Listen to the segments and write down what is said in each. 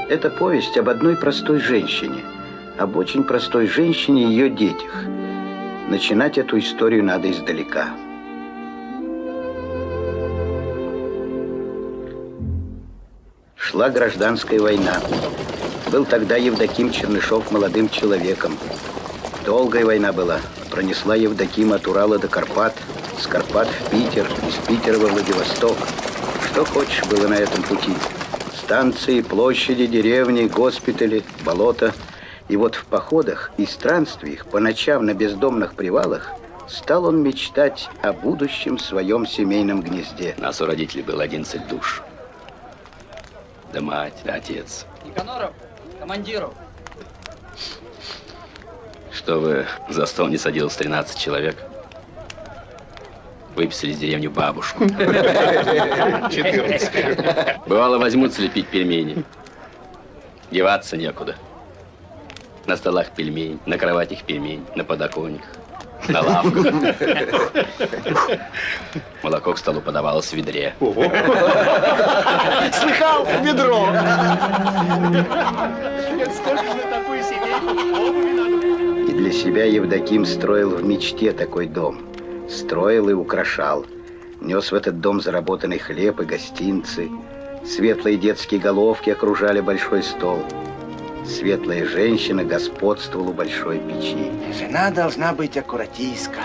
Это повесть об одной простой женщине, об очень простой женщине и ее детях. Начинать эту историю надо издалека. Шла гражданская война. Был тогда Евдоким Чернышов молодым человеком. Долгая война была. Пронесла Евдокима от Урала до Карпат, с Карпат в Питер, из Питера во Владивосток. Что хочешь было на этом пути. Станции, площади, деревни, госпитали, болота. И вот в походах и странствиях, по ночам на бездомных привалах, стал он мечтать о будущем своем семейном гнезде. Нас у родителей было 11 душ. Да мать, да отец. Никаноров, командиру. Чтобы за стол не садилось 13 человек, выписали из деревни бабушку. 14. Бывало, возьмутся лепить пельмени. Деваться некуда. На столах пельмень, на кроватях пельмень, на подоконниках, на лавках. Молоко к столу подавалось в ведре. Слыхал? Ведро. И для себя Евдоким строил в мечте такой дом. Строил и украшал. Нес в этот дом заработанный хлеб и гостинцы. Светлые детские головки окружали большой стол. Светлая женщина господствовала у большой печи. Жена должна быть аккуратистка.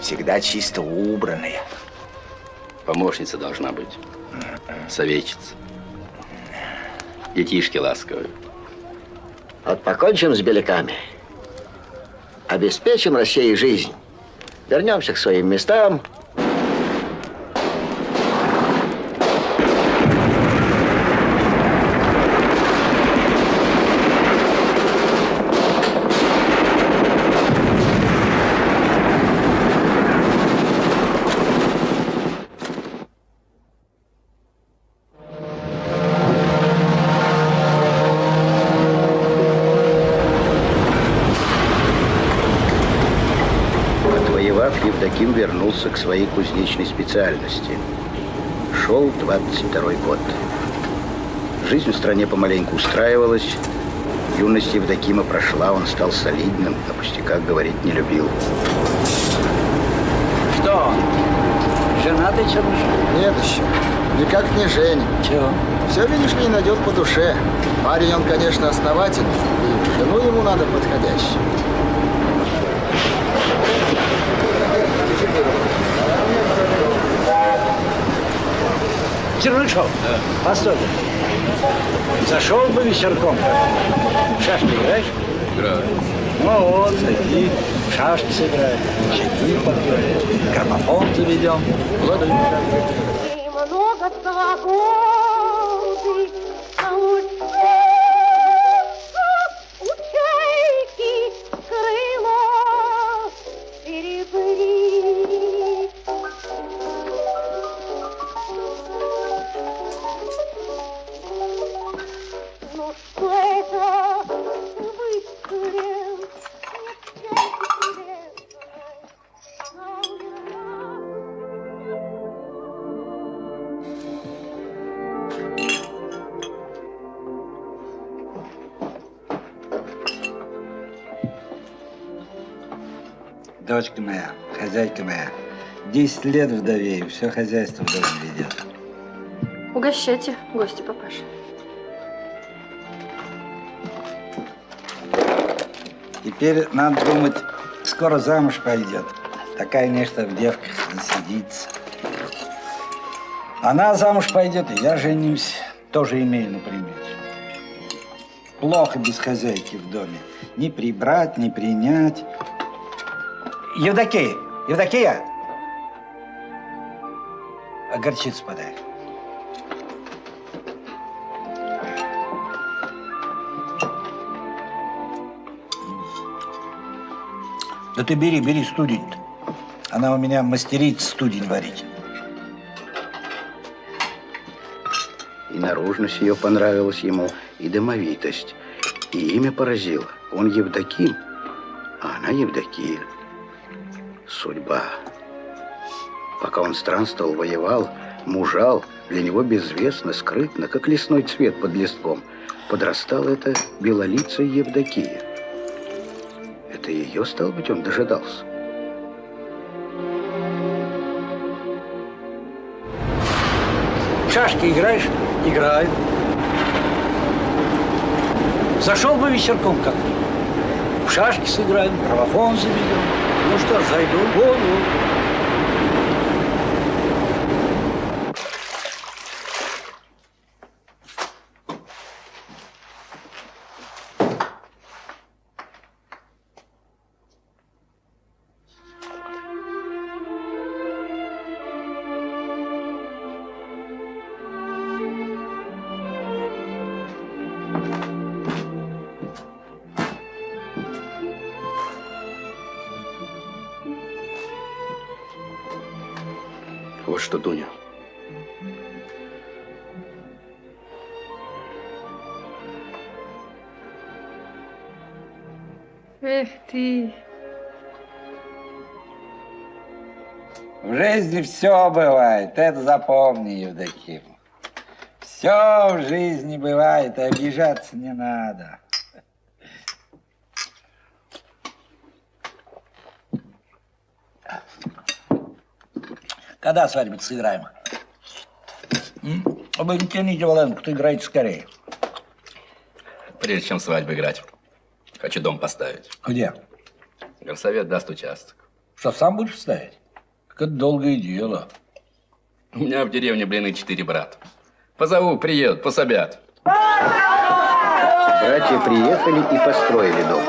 Всегда чисто убранная. Помощница должна быть. Советчица. Детишки ласковые. Вот покончим с беляками. Обеспечим России жизнь. Вернемся к своим местам. Евдоким вернулся к своей кузнечной специальности. Шел 22-й год. Жизнь в стране помаленьку устраивалась. Юность Евдокима прошла, он стал солидным, о пустяках говорить не любил. Что он? Женатый Чернышов? Нет еще. Никак не женим. Чего? Все, видишь ли, найдет по душе. Парень он, конечно, основательный. И жену ему надо подходящую. Чернышов, постой. Зашел бы вечерком. В шашки играешь? Играю. Ну вот, зайди, в шашки сыграем, чайник попьем, граммофон заведем. Вот и много свободы, а у чайки крыло серебрит. Ну что это выстрел? Дочка моя, хозяйка моя, 10 лет вдовею, все хозяйство в доме ведет. Угощайте, гости, папаша. Теперь надо думать, скоро замуж пойдет. Такая нечто в девках засидится. Она замуж пойдет, и я женюсь. Тоже имею на примете. Плохо без хозяйки в доме. Ни прибрать, ни принять. Евдокия! Евдокия! А горчицу подай. Да ты бери, бери студень-то. Она у меня мастерит студень варить. И наружность ее понравилась ему, и домовитость, и имя поразило. Он Евдоким, а она Евдокия. Судьба. Пока он странствовал, воевал, мужал, Для него безвестно, скрытно, как лесной цвет под листком, подрастала эта белолицая Евдокия. Это ее, стало быть, он дожидался. В шашки играешь? Играю. Зашел бы вечерком как-нибудь. В шашки сыграем, граммофон заведем. Ну что ж, зайду. Вон. Вот что, Дуня. Эх ты. В жизни все бывает, это запомни, Евдоким. Все в жизни бывает, и обижаться не надо. Когда свадьбу сыграем? Вы не тяните, Валенко, играйте скорее. Прежде чем свадьбу играть, хочу дом поставить. Где? Горсовет даст участок. Что, сам будешь ставить? Так это долгое дело. У меня в деревне, блин, и 4 брата. Позову, приедут, пособят. Братья приехали и построили дом.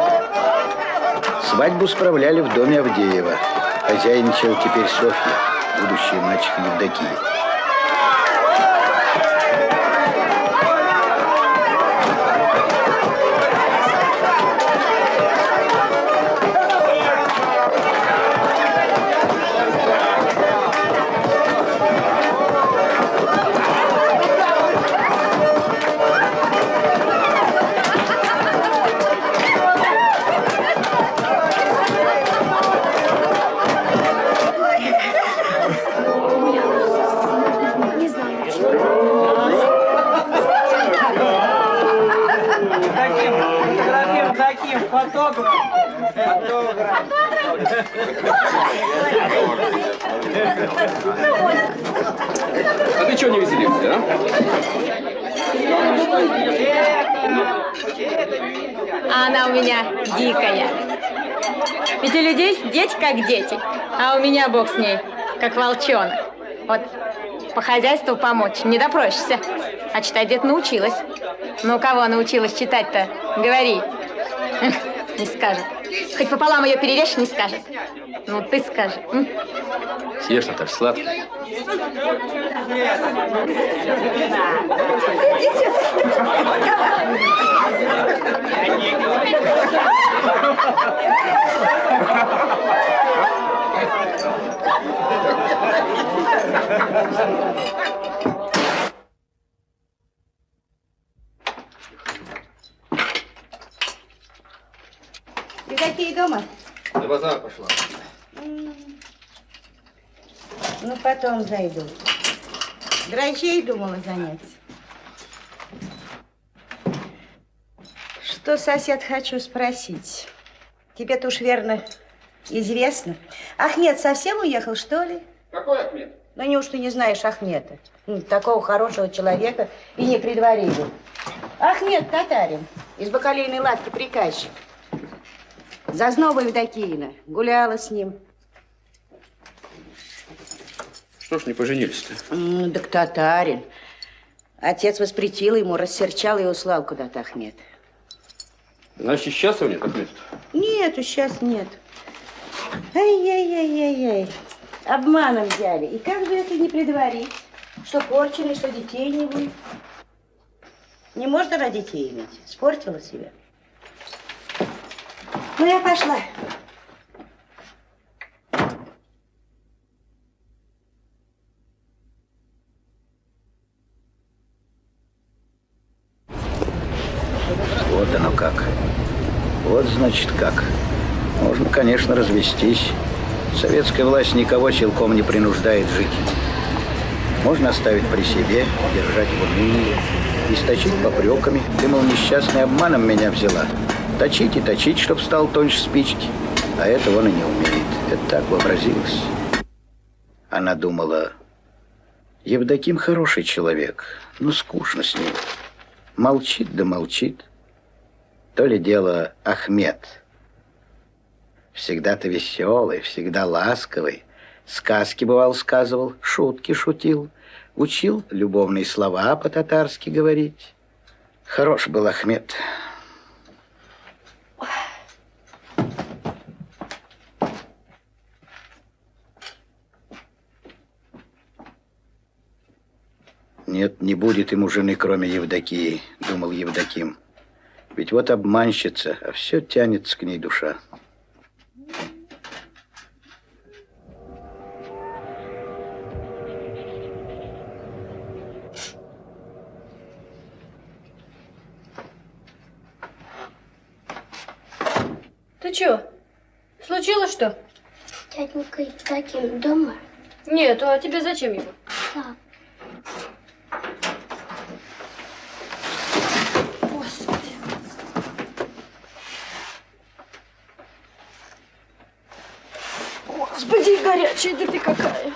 Свадьбу справляли в доме Авдеева. Хозяйничала теперь Софья, будущая мачеха Евдокии. А ты чего не веселишься, А она у меня дикая. Ведь у людей дети как дети, а у меня Бог с ней, как волчонок. Вот по хозяйству помочь не допросишься, а читать где-то научилась. Ну, кого научилась читать-то? Говори. Не скажет. Хоть пополам ее перережь, не скажет. Ну, ты скажи. Съешь, Наташа, сладко. Ты какие дома? На базар пошла. Ну, потом зайду. Дрожжей думала заняться. Что, сосед, хочу спросить. Тебе-то уж верно известно. Ахмед совсем уехал, что ли? Какой Ахмед? Ну, неужто не знаешь Ахмеда? Такого хорошего человека и не при дворе его. Ахмед татарин, из бакалейной лавки приказчик. Зазнова Евдокиина, гуляла с ним. Что ж не поженились-то? Так татарин. Отец воспретил ему, рассерчал и услал куда-то Ахмед. Значит, сейчас его нет, Ахмед? Нету, сейчас нет. Ай-яй-яй-яй-яй. Обманом взяли. И как же это не предварить? Что порченый, что детей не будет. Не может она детей иметь. Спортила себя. Ну, я пошла. Вот оно как. Вот, значит, как. Можно, конечно, развестись. Советская власть никого силком не принуждает жить. Можно оставить при себе, держать в унынии, источить попреками. Ты, мол, несчастный, обманом меня взяла. Точить и точить, чтоб стал тоньше спички. А этого он и не умеет. Это так вообразилось. Она думала, Евдоким хороший человек, но скучно с ним. Молчит да молчит. То ли дело Ахмед. Всегда-то веселый, всегда ласковый. Сказки, бывал, сказывал, шутки шутил. Учил любовные слова по-татарски говорить. Хорош был Ахмед. Нет, не будет ему жены, кроме Евдокии, думал Евдоким. Ведь вот обманщица, а все тянется к ней душа. Ты чё? Случилось что? Дяденька Евдоким дома? Нет, а тебе зачем его? Так. Господи. Господи, горячая, да ты какая.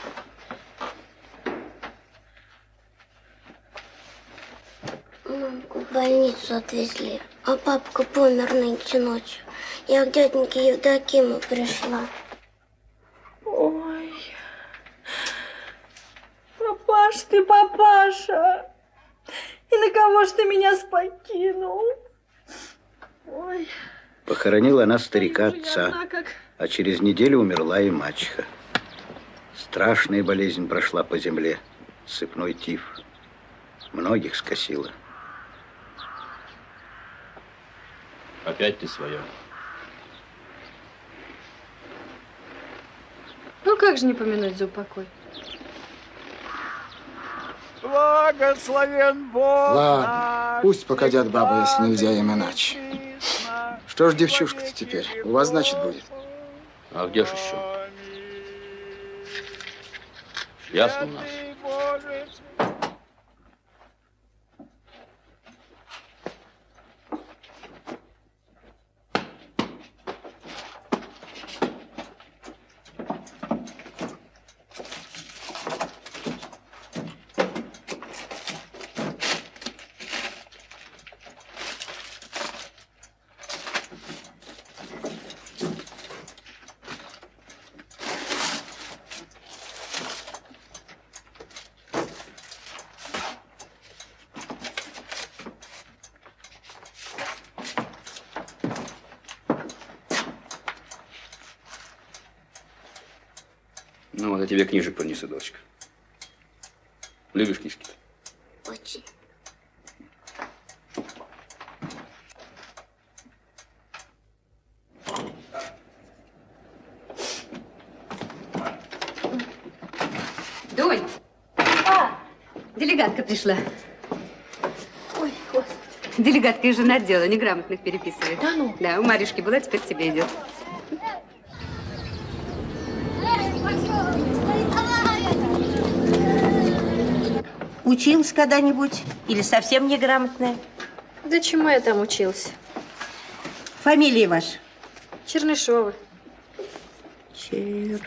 Мамку в больницу отвезли, а папка помер нынче ночью. Я к дяденьке Евдокиму пришла. Ой. Папаш ты, папаша. И на кого ж ты меня покинул? Ой. Похоронила она старика отца, а через неделю умерла и мачеха. Страшная болезнь прошла по земле, сыпной тиф. Многих скосила. Опять ты свое. Ну как же не помянуть за упокой? Благословен Бог. Ладно, пусть покадят бабы, если нельзя им иначе. Что ж, девчушка-то теперь? У вас, значит, будет? А где ж еще? Ясно у нас. Ну, вот я тебе книжек принесу, дочка. Любишь книжки-то? Очень. Донь! Делегатка пришла. Ой, Господи. Делегатка из женотдела неграмотных переписывает. Да ну? Да, у Марюшки была, теперь к тебе идет. Училась когда-нибудь? Или совсем неграмотная? Да чему я там учился? Фамилия ваша? Чернышова. Чернышева.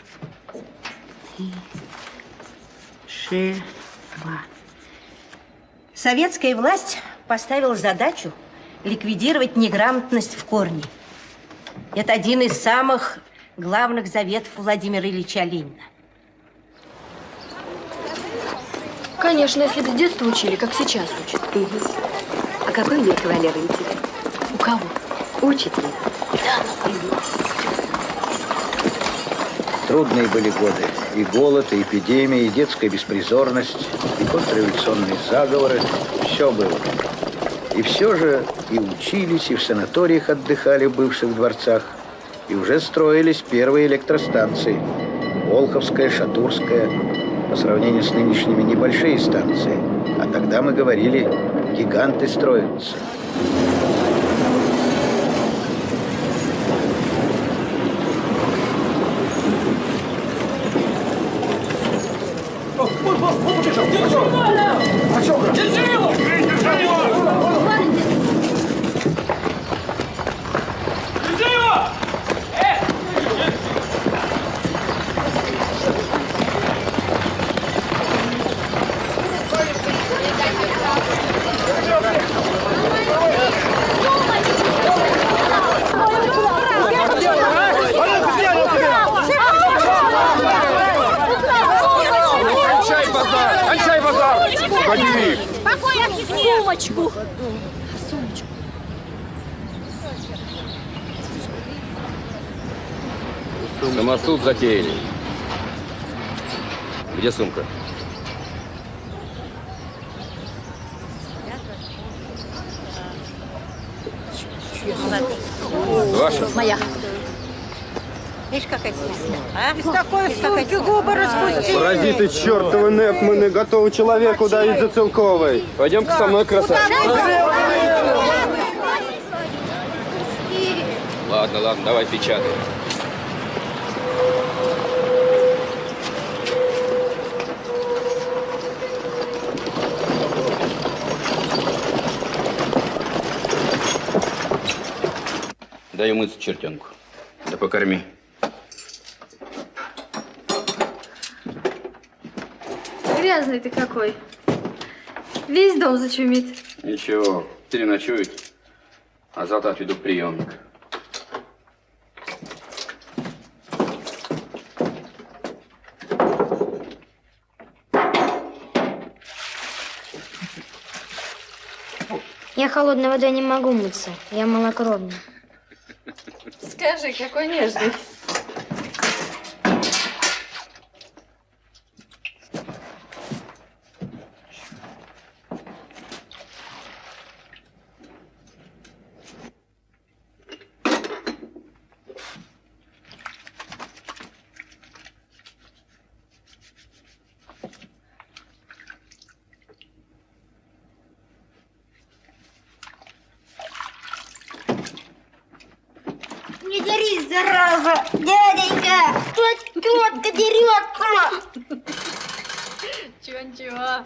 Советская власть поставила задачу ликвидировать неграмотность в корне. Это один из самых главных заветов Владимира Ильича Ленина. Конечно, если бы с детства учили, как сейчас учат. А какой у нее кавалер интересный? У кого? Учитель. Трудные были годы. И голод, и эпидемия, и детская беспризорность, и контрреволюционные заговоры. Все было. И все же и учились, и в санаториях отдыхали в бывших дворцах. И уже строились первые электростанции. Волховская, Шатурская. По сравнению с нынешними небольшие станции. А тогда мы говорили, гиганты строятся. Он побежал! Кончай базар! Погоди! Сумочку! Самосуд затеяли. Где сумка? Ваша? Моя. Видишь, какая смешная, а? Из такой сумки губы распустили. Паразиты чертовы Непманы, готовы человеку давить за Целковой. Пойдем-ка со мной, красавчик. Ладно, ладно, давай печатай. Дай умыться чертенку. Да покорми. Грязный ты какой. Весь дом зачумит. Ничего, переночует, а завтра отведу в приемник. Я холодной водой не могу мыться. Я малокровный. Скажи, какой нежный. Не дерись, зараза! Дяденька! Тетка дерется! Чего-чего?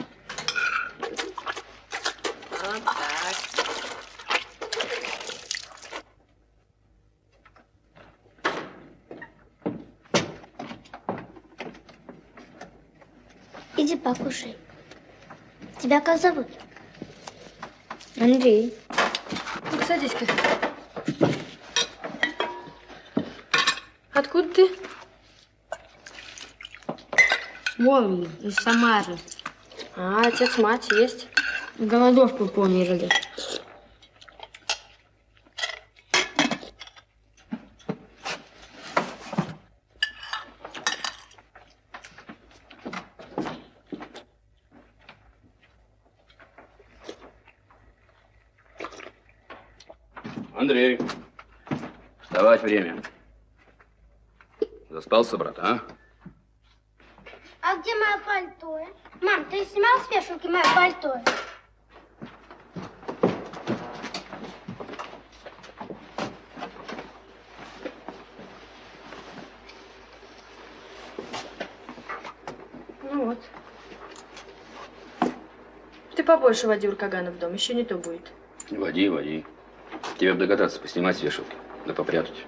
Вот так. Иди покушай. Тебя как зовут? Андрей. Ну, садись-ка. Откуда ты? Вон, из Самары. А, отец, мать есть. Голодовку поняли. Андрей, вставать время. Заспался, брат, а? А где мое пальто? Мам, ты снимал с вешалки мое пальто? Ну вот. Ты побольше води уркагана в дом, еще не то будет. Води, води. Тебе бы догадаться, поснимать с вешалки, да попрятать.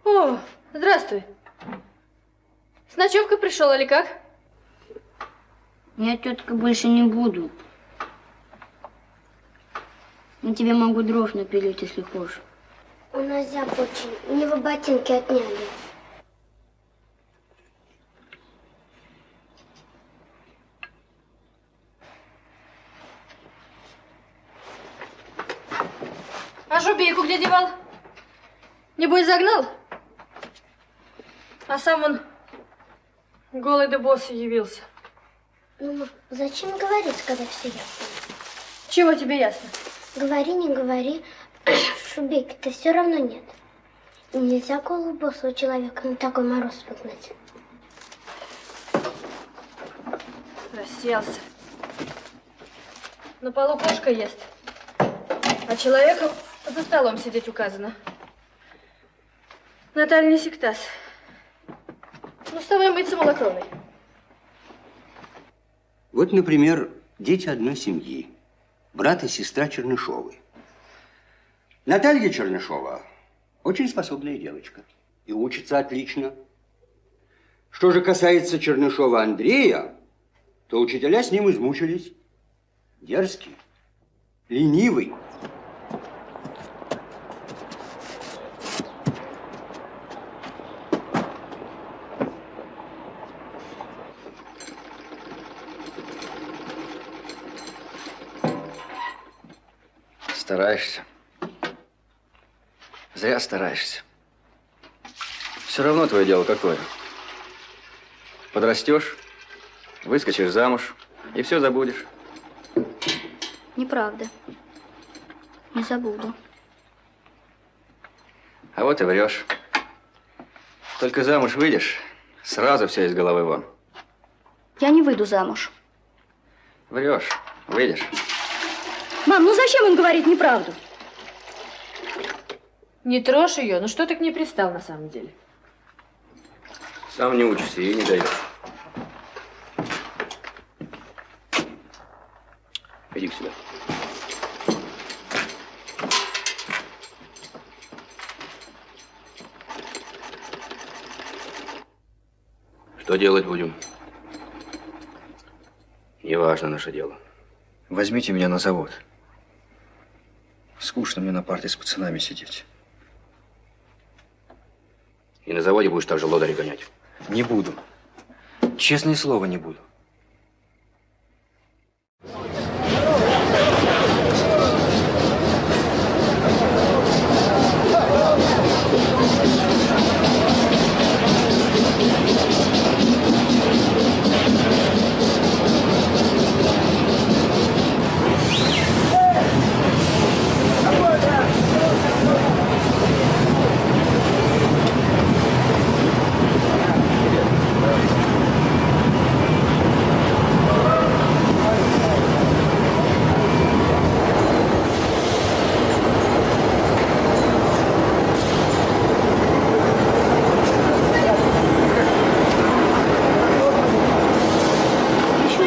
О, здравствуй. С ночевкой пришел или как? Я, тетка, больше не буду. Я тебе могу дров напилить, если хочешь. У нас зяб очень. У него ботинки отняли. А Жубейку где девал? Небось загнал? А сам он голый да босый явился. Ну, зачем говорить, когда все ясно? Чего тебе ясно? Говори, не говори, Шубейки-то все равно нет. Нельзя голову босого человека на такой мороз спугнуть. Расселся. На полу кошка ест, а человеку за столом сидеть указано. Наталья, не сектас. Ну, вставай мыться, малокровный. Вот, например, дети одной семьи. Брат и сестра Чернышовы. Наталья Чернышова очень способная девочка. И учится отлично. Что же касается Чернышова Андрея, то учителя с ним измучились. Дерзкий, ленивый. Стараешься. Зря стараешься. Все равно твое дело какое. Подрастешь, выскочишь замуж, и все забудешь. Неправда. Не забуду. А вот и врешь. Только замуж выйдешь, сразу все из головы вон. Я не выйду замуж. Врешь, выйдешь. Мам, ну зачем он говорит неправду? Не трожь ее. Ну что ты к ней пристал на самом деле? Сам не учишься и не даешь. Иди сюда. Что делать будем? Неважно наше дело. Возьмите меня на завод. Скучно мне на парте с пацанами сидеть. И на заводе будешь так же лодыри гонять? Не буду. Честное слово, не буду.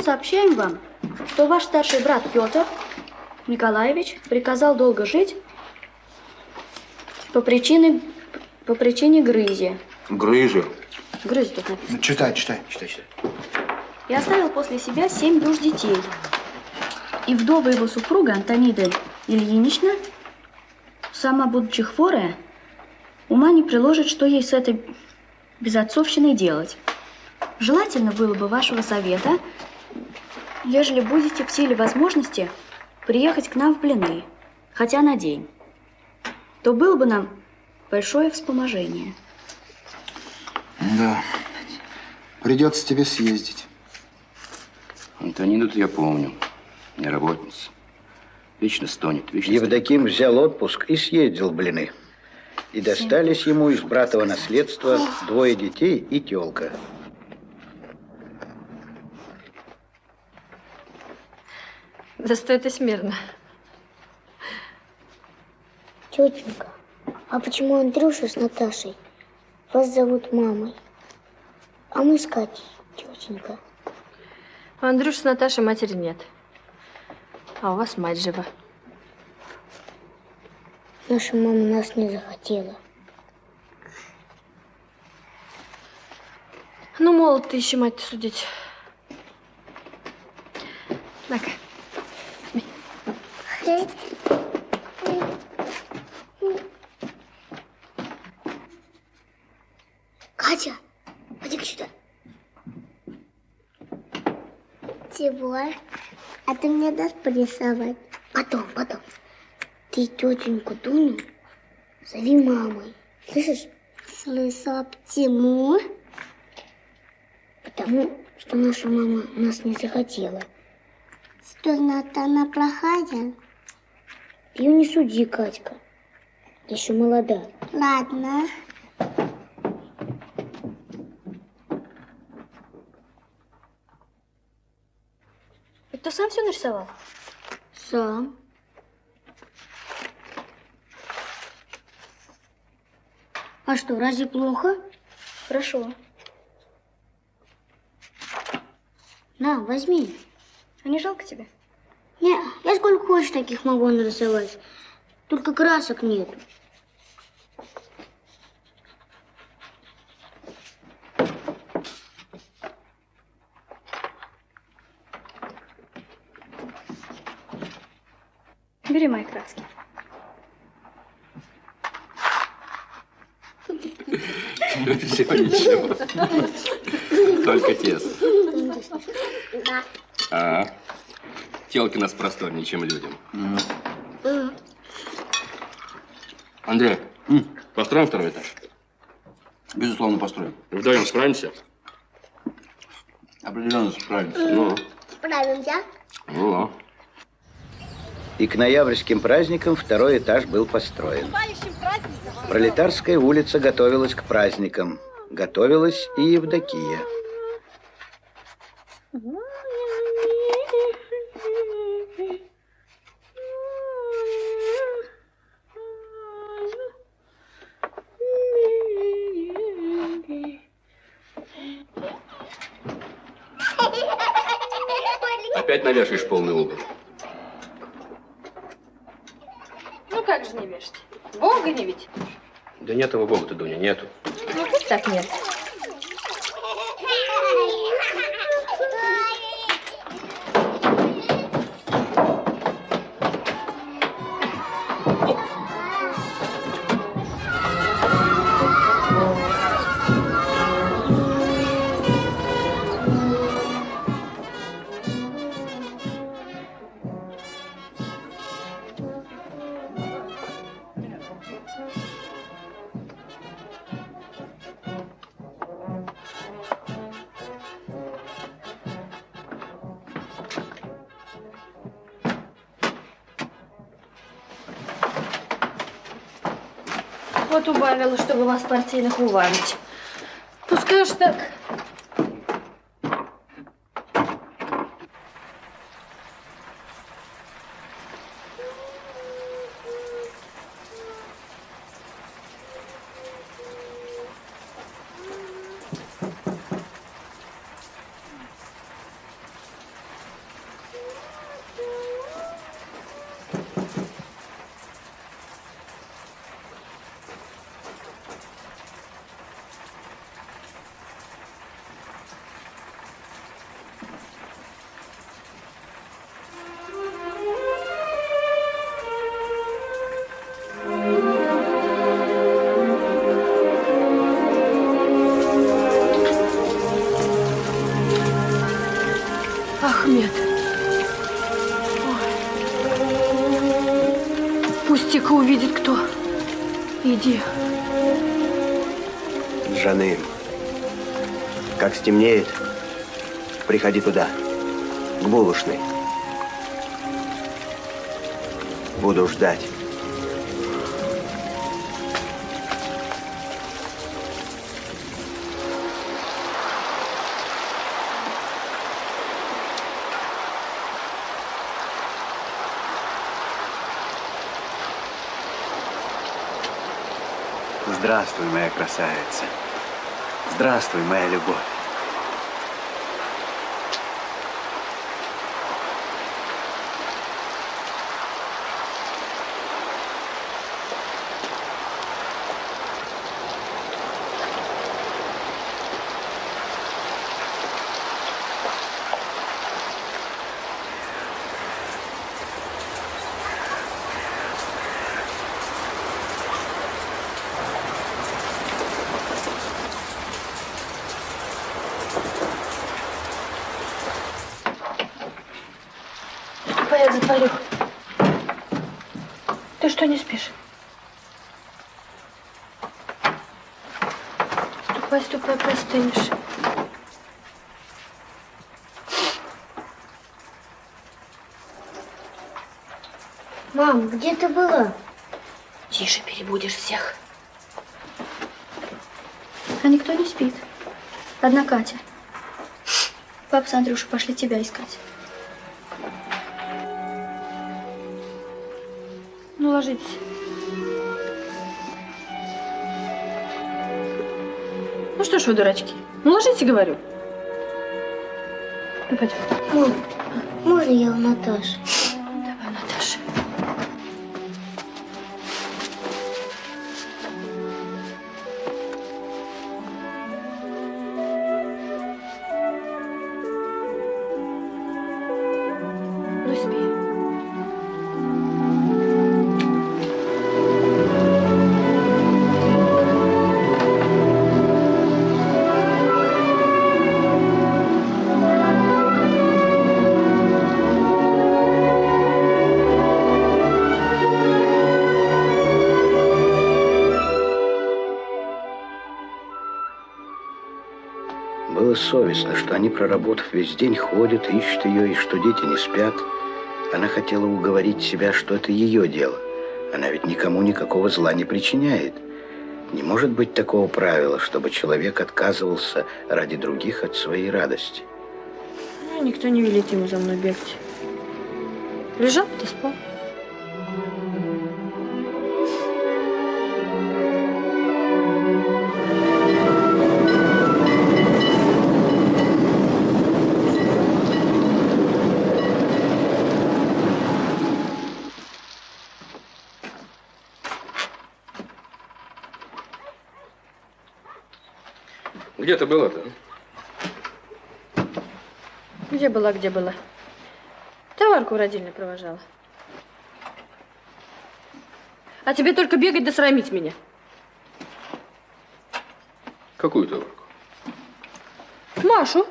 Сообщаем вам, что ваш старший брат Петр Николаевич приказал долго жить по причине грызи. Грыжи. Грызи тут написано. Читай. И оставил после себя 7 душ детей. И вдова его супруга Антонида Ильинична, сама будучи хворая, ума не приложит, что ей с этой безотцовщиной делать. Желательно было бы вашего совета, ежели будете в силе возможности приехать к нам в Блины, хотя на день, то было бы нам большое вспоможение. Да. Придется тебе съездить. Антонину-то я помню. Не работница. Вечно стонет, вечно Евдоким взял отпуск и съездил в Блины. И достались ему из братова наследства 2 детей и тёлка. Да стой ты смирно. Тетенька, а почему Андрюша с Наташей вас зовут мамой? А мы с Катей, тетенька. У Андрюши с Наташей матери нет. А у вас мать жива. Наша мама нас не захотела. Ну, молод ты еще мать судить. Так. Катя, поди сюда. Тимур, а ты мне дашь порисовать? Потом. Ты тетеньку Дуню зови мамой. Слышишь? Слышу, Тимур. Потому что наша мама нас не захотела. Что значит, она плохая? Ее не суди, Катька. Еще молода. Ладно. Ты сам все нарисовал? Сам. А что, разве плохо? Хорошо. На, возьми. А не жалко тебе? Не, я сколько хочешь таких могу нарисовать. Только красок нету. Бери мои краски. Всего ничего. Только тесто. Ага. Телки нас просторнее, чем людям. Андрей, построим второй этаж? Безусловно, построим. Вдвоем справимся? Определенно справимся. Ну. Справимся. Ну. И к ноябрьским праздникам второй этаж был построен. Пролетарская улица готовилась к праздникам. Готовилась и Евдокия. Опять навешаешь полный угол. Ну как же не вешать? Бога не ведь? Да нет его бога-то, Дуня, нету. Ну как так нет? Вот убавила, чтобы вас партийных уволить. Пускай уж так. Ахмед. Ой. Пусть-ка увидит кто. Иди. Джаным, как стемнеет, приходи туда, к булочной. Буду ждать. Здравствуй, моя красавица. Здравствуй, моя любовь. Я затворю. Ты что, не спишь? Ступай, ступай, простынешь. Мам, где ты была? Тише, перебудешь всех. А никто не спит. Одна Катя. Папа с Андрюшей пошли тебя искать. Ну, ложитесь. Ну что ж вы, дурачки, ну ложитесь, говорю. Ну, пойдем. Мам, Можно я у Наташи? Давай, Наташа. Ну, спи. Было совестно, что они, проработав весь день, ходят, ищут ее, и что дети не спят. Она хотела уговорить себя, что это ее дело. Она ведь никому никакого зла не причиняет. Не может быть такого правила, чтобы человек отказывался ради других от своей радости. Ну, никто не велит ему за мной бегать. Лежал, ты спал. Где ты была-то? Где была, где была? Товарку родильную провожала. А тебе только бегать да срамить меня. Какую товарку? Машу.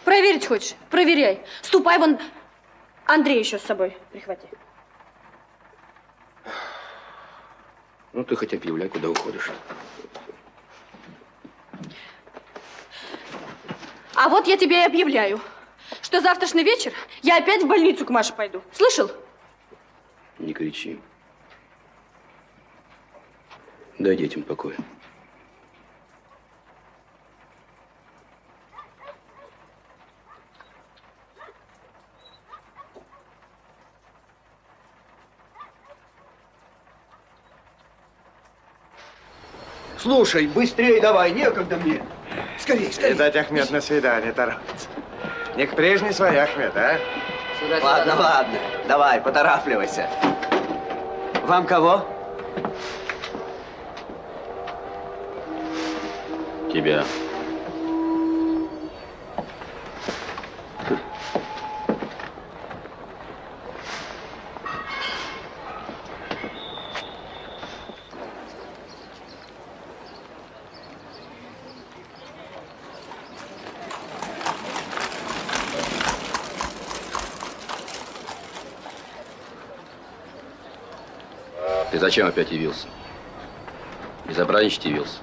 Проверить хочешь? Проверяй. Ступай вон. Андрей еще с собой прихвати. Ну, ты хоть объявляй, куда уходишь. А вот я тебе и объявляю, что завтрашний вечер я опять в больницу к Маше пойду. Слышал? Не кричи. Дай детям покой. Слушай, быстрее давай, некогда мне. Скорей, скорей. Видать, Ахмед на свидание торопится. Не к прежней своей, Ахмед, а? Ладно, ладно. Давай, поторапливайся. Вам кого? Тебя. Ты зачем опять явился? Безобразничать явился?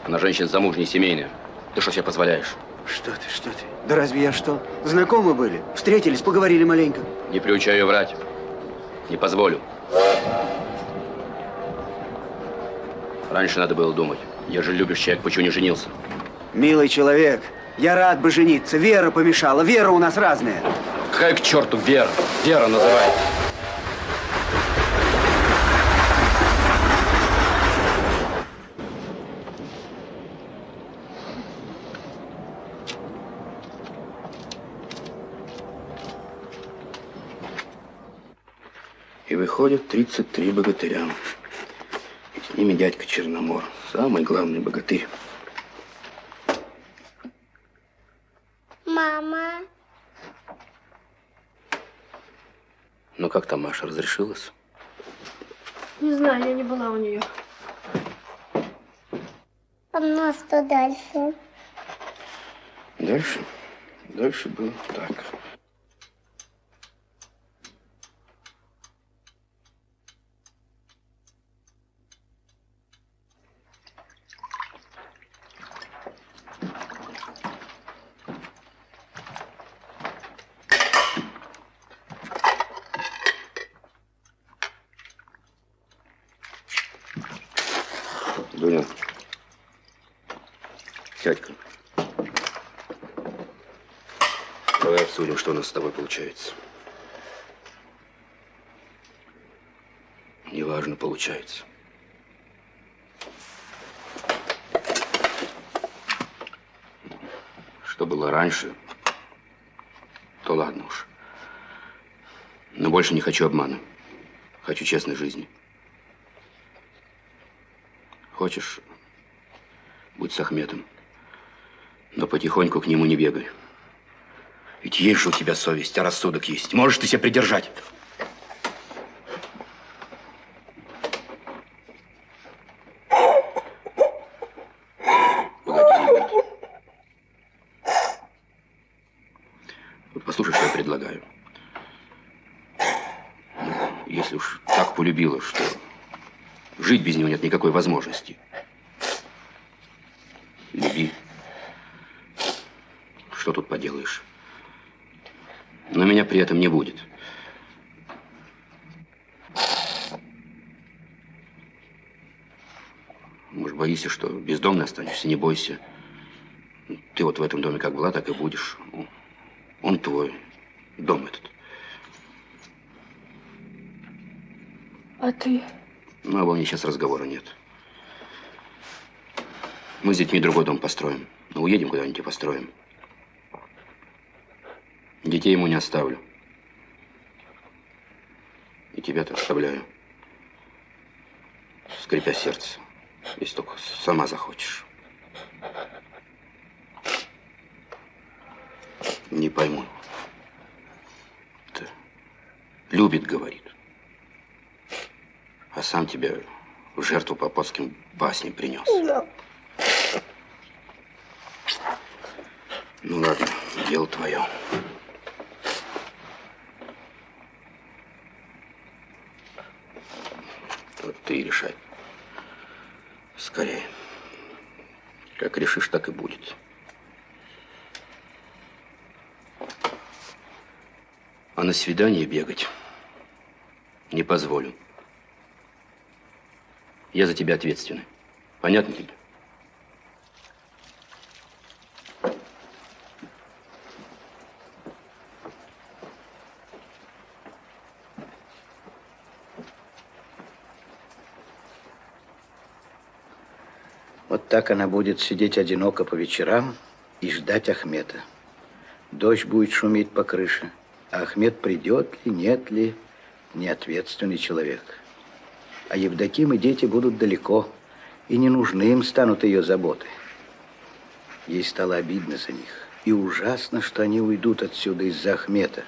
Она женщина замужняя, семейная. Ты что себе позволяешь? Что ты, что ты? Да разве я что? Знакомы были, встретились, поговорили маленько. Не приучаю ее врать. Не позволю. Раньше надо было думать. Ежели любишь человека, почему не женился? Милый человек, я рад бы жениться. Вера помешала. Вера у нас разная. Какая к черту Вера? Вера называется. И выходят 33 богатыря. И с ними дядька Черномор, самый главный богатырь. Мама. Ну как там Маша, разрешилась? Не знаю, я не была у нее. А у нас что дальше? Дальше? Дальше было так. Дуня, сядь-ка. Давай обсудим, что у нас с тобой получается. Неважно, получается. Что было раньше, то ладно уж. Но больше не хочу обмана. Хочу честной жизни. Хочешь, будь с Ахметом. Но потихоньку к нему не бегай. Ведь есть же у тебя совесть, а рассудок есть. Можешь ты себя придержать. Вот послушай, что я предлагаю. Если уж так полюбила, что жить без него нет никакой возможности. Люби. Что тут поделаешь? Но меня при этом не будет. Может, боишься, что бездомный останешься? Не бойся. Ты вот в этом доме как была, так и будешь. Он твой. Дом этот. А ты? Ну, обо мне сейчас разговора нет. Мы с детьми другой дом построим. Ну, уедем куда-нибудь и построим. Детей ему не оставлю. И тебя-то оставляю. Скрипя сердце. Если только сама захочешь. Не пойму. Ты любит, говорит. А сам тебя в жертву попадским басням принес. Ну ладно, дело твое. Вот ты и решай. Скорее. Как решишь, так и будет. А на свидание бегать не позволю. Я за тебя ответственный. Понятно тебе? Вот так она будет сидеть одиноко по вечерам и ждать Ахмета. Дождь будет шуметь по крыше, а Ахмет придет ли, нет ли, неответственный человек. А Евдоким и дети будут далеко, и не нужны им станут ее заботы. Ей стало обидно за них, и ужасно, что они уйдут отсюда из-за Ахмета.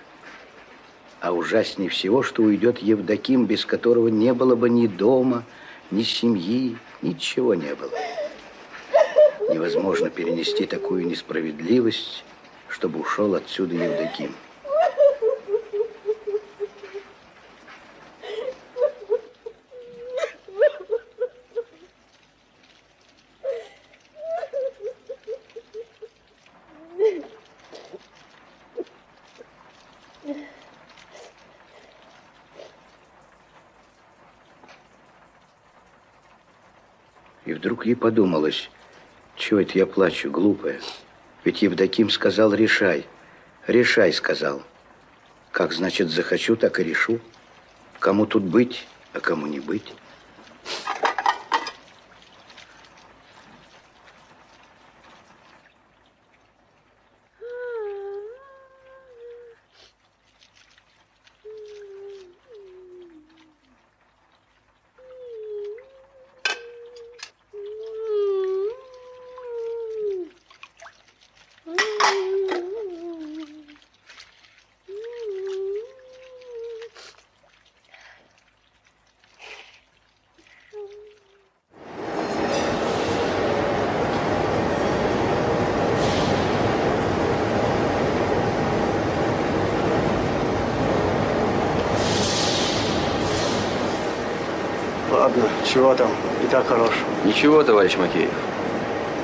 А ужаснее всего, что уйдет Евдоким, без которого не было бы ни дома, ни семьи, ничего не было. Невозможно перенести такую несправедливость, чтобы ушел отсюда Евдоким. И вдруг ей подумалось, чего это я плачу, глупая? Ведь Евдоким сказал, решай. Решай, сказал. Как, значит, захочу, так и решу. Кому тут быть, а кому не быть. Ладно, чего там? И так хорош. Ничего, товарищ Макеев.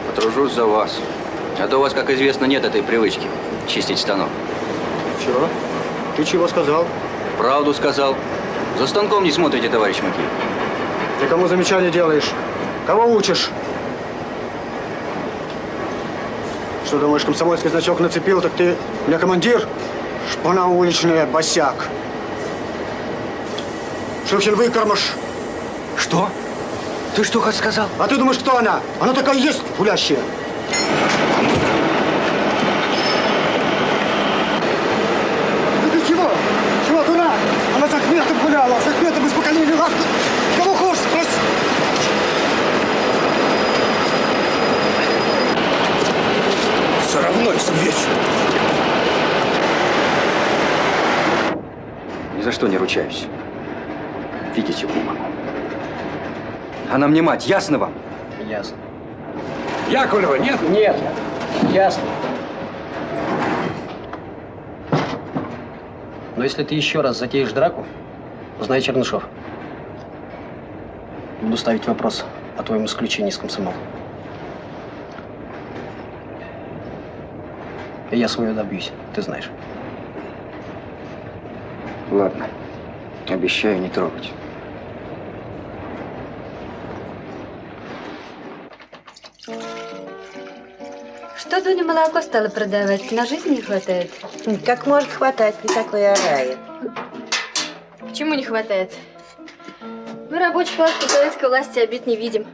Потружусь за вас. А то у вас, как известно, нет этой привычки чистить станок. Чего? Ты чего сказал? Правду сказал. За станком не смотрите, товарищ Макеев. Ты кому замечание делаешь? Кого учишь? Что думаешь, комсомольский значок нацепил, так ты для командир? Шпана уличная, босяк. Шевчин выкормыш. Что? Ты что хоть сказал? А ты думаешь, кто она? Она такая есть, гулящая. начала. С Ахметом из поколения лавки. Кого хочешь, спроси. Все равно, если вещь. Ни за что не ручаюсь. Видеть его могу. Она мне мать, ясно вам? Ясно. Яковлева, нет? Нет. Ясно. Но если ты еще раз затеешь драку, узнай Чернышов. Буду ставить вопрос о твоем исключении из комсомола. И я свое добьюсь, ты знаешь. Ладно. Обещаю не трогать. Что Дуня молоко стала продавать? На жизнь не хватает? Как может хватать при такой орае? Почему не хватает? Мы рабочий класс по советской власти обид не видим.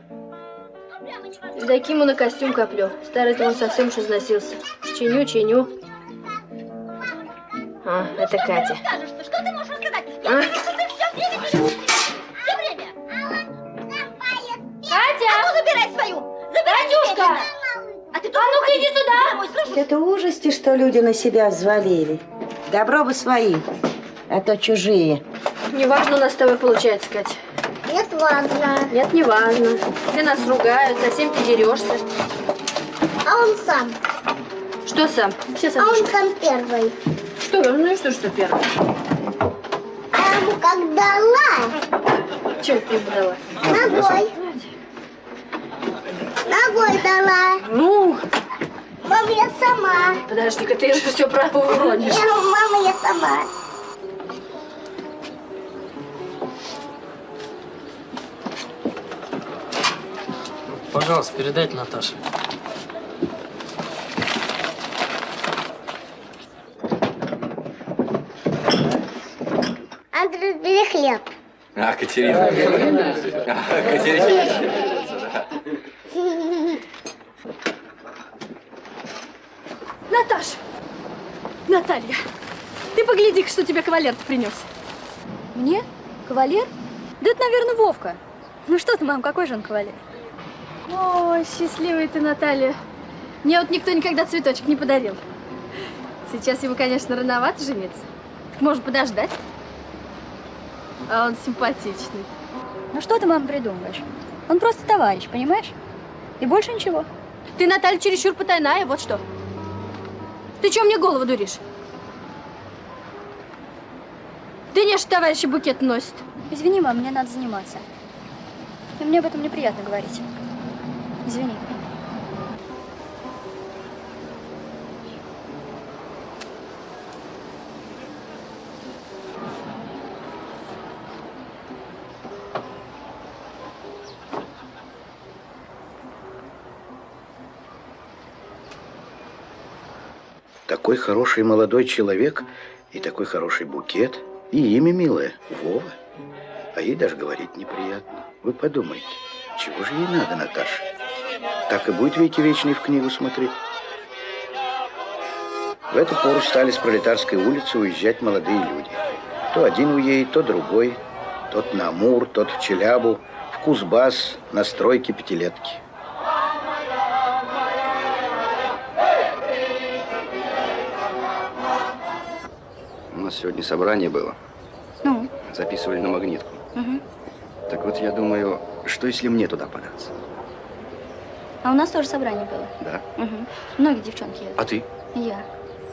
Евдокиму на костюм коплю. Старый-то он совсем уж износился. Чиню. А, это Катя. Катя! А ну забирай свою! Катюшка! А ну-ка иди сюда! Это ужасти, что люди на себя взвалили. Добро бы свои, а то чужие. Неважно у нас с тобой получается, Катя. Нет, важно. Нет, не важно. Все нас ругают, совсем ты дерешься. А он сам. Что сам? Сейчас А он сам первый. Что? Ну и что первый? А я ему как дала. Чем ты ему дала? Ногой. Ногой дала. Ну? Мама, я сама. Подожди-ка, ты же все право уронишь. Мама, я сама. Пожалуйста, передайте Наташе. Андрей, бери хлеб. А, Катерина. Катерина. Наташа! Наталья, ты погляди-ка, что тебе кавалер-то принес. Мне? Кавалер? Да это, наверное, Вовка. Ну что ты, мам, какой же он кавалер? Ой, счастливая ты, Наталья. Мне вот никто никогда цветочек не подарил. Сейчас ему, конечно, рановато жениться. Можно подождать. А он симпатичный. Ну что ты, мам, придумываешь? Он просто товарищ, понимаешь? И больше ничего. Ты, Наталья, чересчур потайная, вот что. Ты чё мне голову дуришь? Да не, что товарищи букет носят. Извини, мам, мне надо заниматься. И мне об этом неприятно говорить. Извини. Такой хороший молодой человек и такой хороший букет. И имя милое – Вова. А ей даже говорить неприятно. Вы подумайте, чего же ей надо, Наташа? Так и будет веки вечные в книгу смотреть. В эту пору стали с Пролетарской улицы уезжать молодые люди. То один уедет, то другой. Тот на Амур, тот в Челябу, в Кузбасс, на стройке пятилетки. У нас сегодня собрание было. Ну? Записывали на магнитку. Угу. Так вот, я думаю, что если мне туда податься? А у нас тоже собрание было. Да? Угу. Многие девчонки едут. А ты? Я.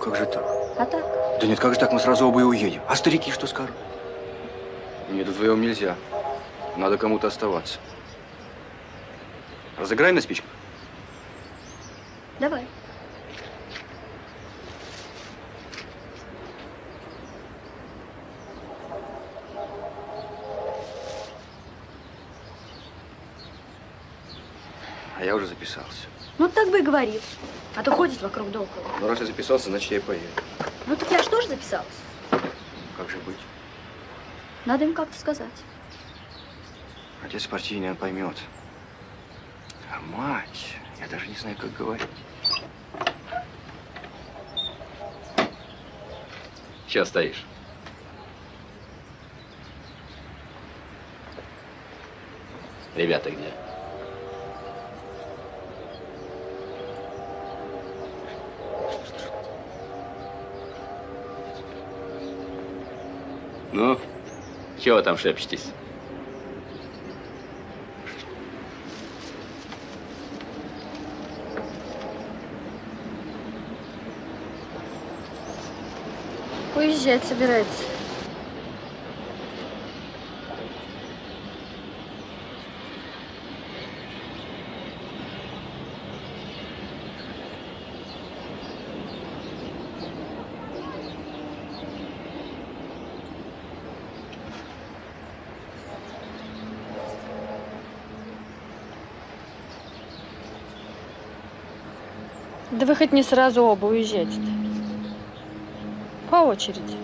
Как же так? А так? Да нет, как же так? Мы сразу оба и уедем. А старики что скажут? Нет, вдвоем нельзя. Надо кому-то оставаться. Разыграем на спичках? Давай. А я уже записался. Ну так бы и говорил. А то ходит вокруг да около. Ну, раз я записался, значит, я и поеду. Ну так я ж тоже записалась. Как же быть? Надо им как-то сказать. Отец партийный, он поймет. А мать, я даже не знаю, как говорить. Чего стоишь? Ребята где? Ну, чего вы там шепчетесь? Уезжать собирается. Да вы хоть не сразу оба уезжайте-то. По очереди.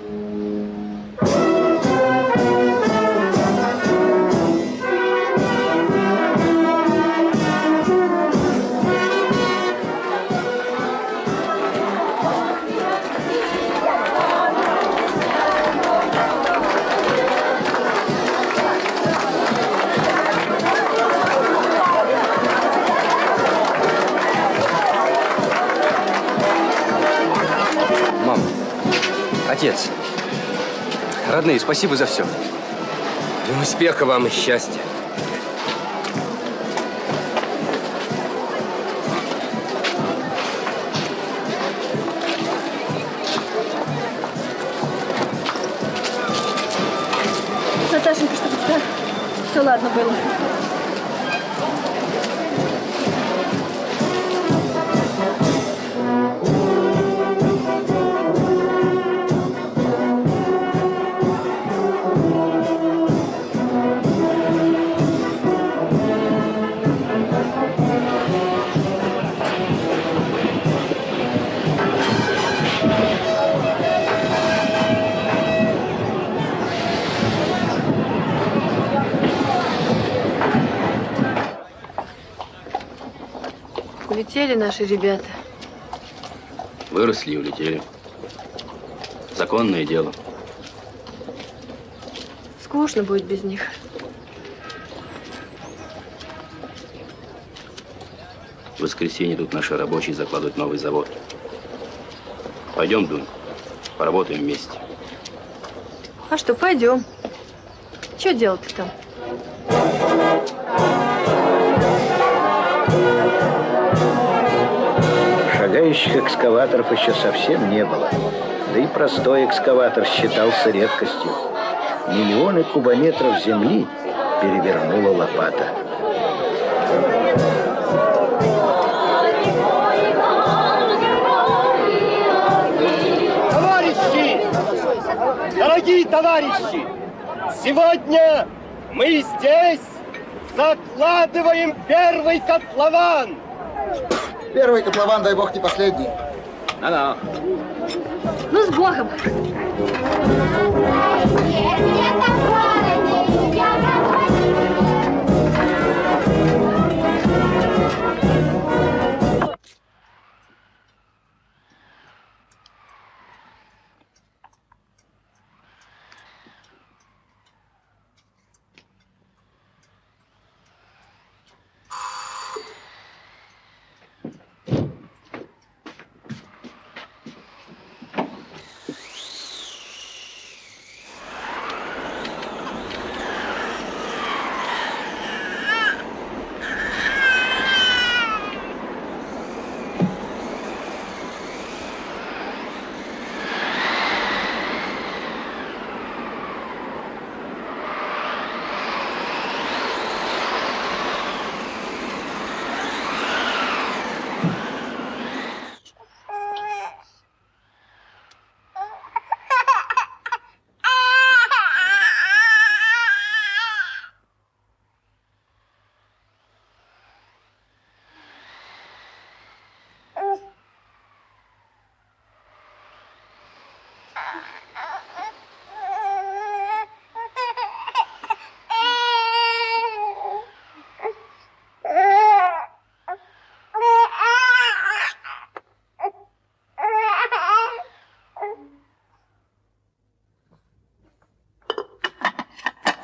Отец, родные, спасибо за все. И успеха вам и счастья. Наташенька, чтобы у тебя все ладно было. Улетели наши ребята. Выросли и улетели. Законное дело. Скучно будет без них. В воскресенье тут наши рабочие закладывают новый завод. Пойдем, Дунь, поработаем вместе. А что, пойдем. Что делать-то там? Шагающих экскаваторов еще совсем не было. Да и простой экскаватор считался редкостью. Миллионы кубометров земли перевернула лопата. Товарищи! Дорогие товарищи! Сегодня мы здесь закладываем первый котлован! Первый котлован, дай бог, не последний. Да-да. Ну, с Богом!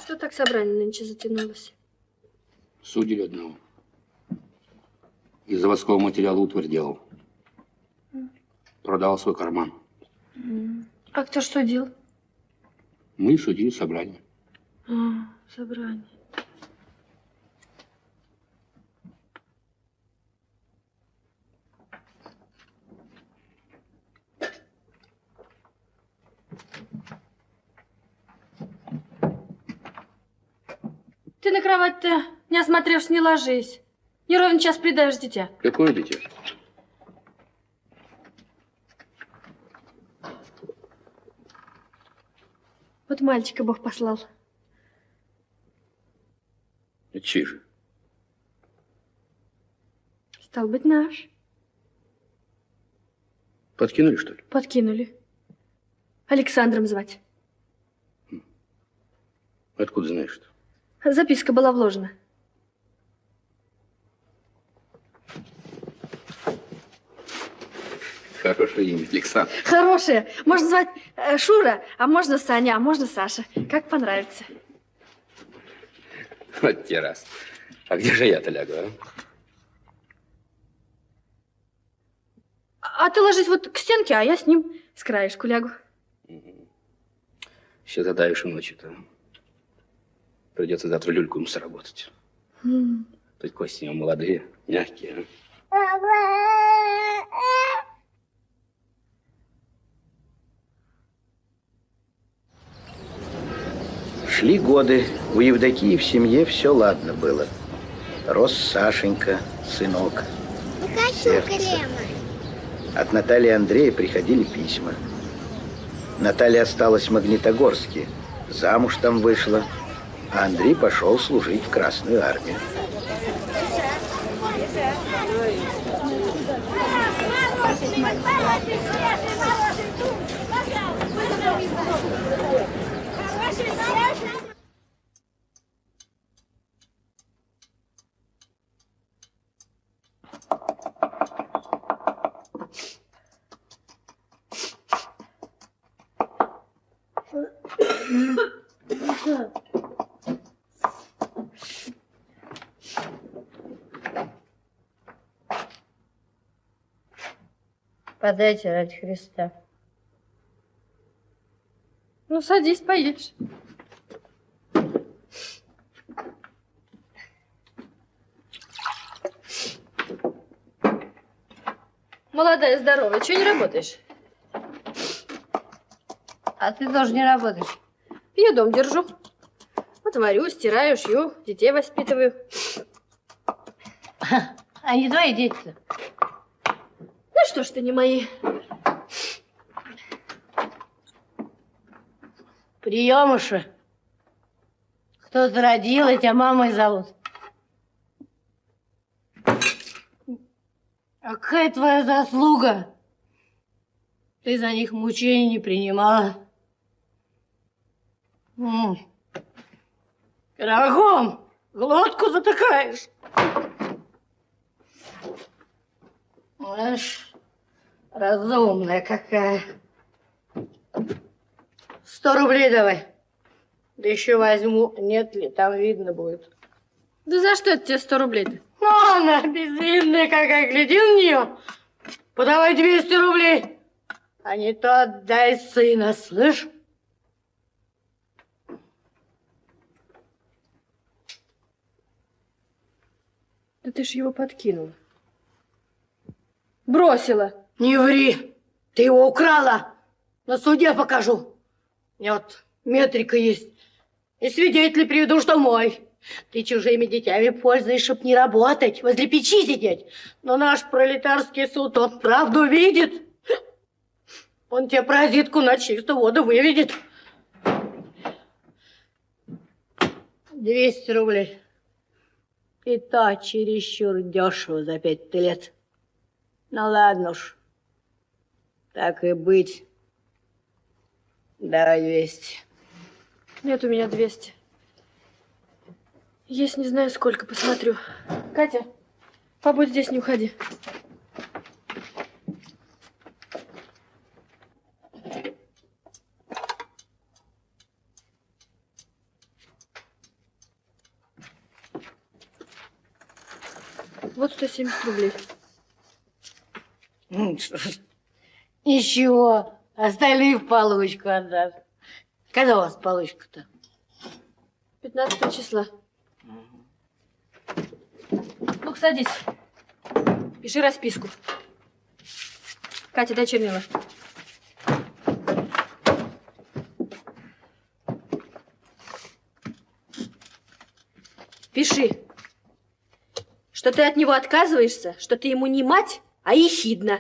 Что так собрание нынче затянулось? Судили одного. Из заводского материала утварь делал. Продал свой карман. А кто ж судил? Мы судили собрание. Собрание. Ты на кровать-то, не осмотревшись, не ложись. Не ровен час предаешь дитя. Какое дитя? Вот мальчика Бог послал. Это чей же? Стал быть, наш. Подкинули, что ли? Подкинули. Александром звать. Откуда знаешь-то? Записка была вложена. Хорошее имя, Александр. Хорошее. Можно звать Шура, а можно Саня, а можно Саша. Как понравится. Вот те раз. А где же я-то лягу, а? А ты ложись вот к стенке, а я с ним с краешку лягу. Еще задаешь и ночью-то. Придется завтра люльку ему сработать. Тут кости у него молодые, мягкие. Шли годы. У Евдокии в семье все ладно было. Рос Сашенька, сынок. Сердце. От Натальи и Андрея приходили письма. Наталья осталась в Магнитогорске. Замуж там вышла. А Андрей пошел служить в Красную армию. Подайте ради Христа. Ну, садись, поешь. Молодая, здоровая, чего не работаешь? А ты тоже не работаешь? Я дом держу. Вот варю, стираю, шью, детей воспитываю. А не твои дети-то? Ну что ж ты не мои? Приемыша. Кто-то родил, и тебя мамой зовут. А какая твоя заслуга? Ты за них мучений не принимала. Пирогом глотку затыкаешь. Знаешь, разумная какая. 100 рублей давай. Да еще возьму, нет ли, там видно будет. Да за что это тебе 100 рублей-то? Ну, она безвинная какая, гляди на нее. Подавай 200 рублей. А не то отдай сына, слышь? Да ты ж его подкинула. Бросила. Не ври. Ты его украла. На суде покажу. У меня вот метрика есть. И свидетели приведу, что мой. Ты чужими детьми пользуешь, чтоб не работать, возле печи сидеть. Но наш пролетарский суд, он правду видит. Он тебе паразитку на чистую воду выведет. 200 рублей. И то чересчур дешево за 5 лет. Ну ладно уж. Так и быть. Давай 200. Нет у меня 200. Есть не знаю сколько, посмотрю. Катя, побудь здесь, не уходи. 70 рублей. Ничего, остальные в получку отдашь. Когда у вас получка-то? 15 числа. Ну-ка, садись. Пиши расписку. Катя, дай чернила. Пиши, что ты от него отказываешься, что ты ему не мать, а ехидна.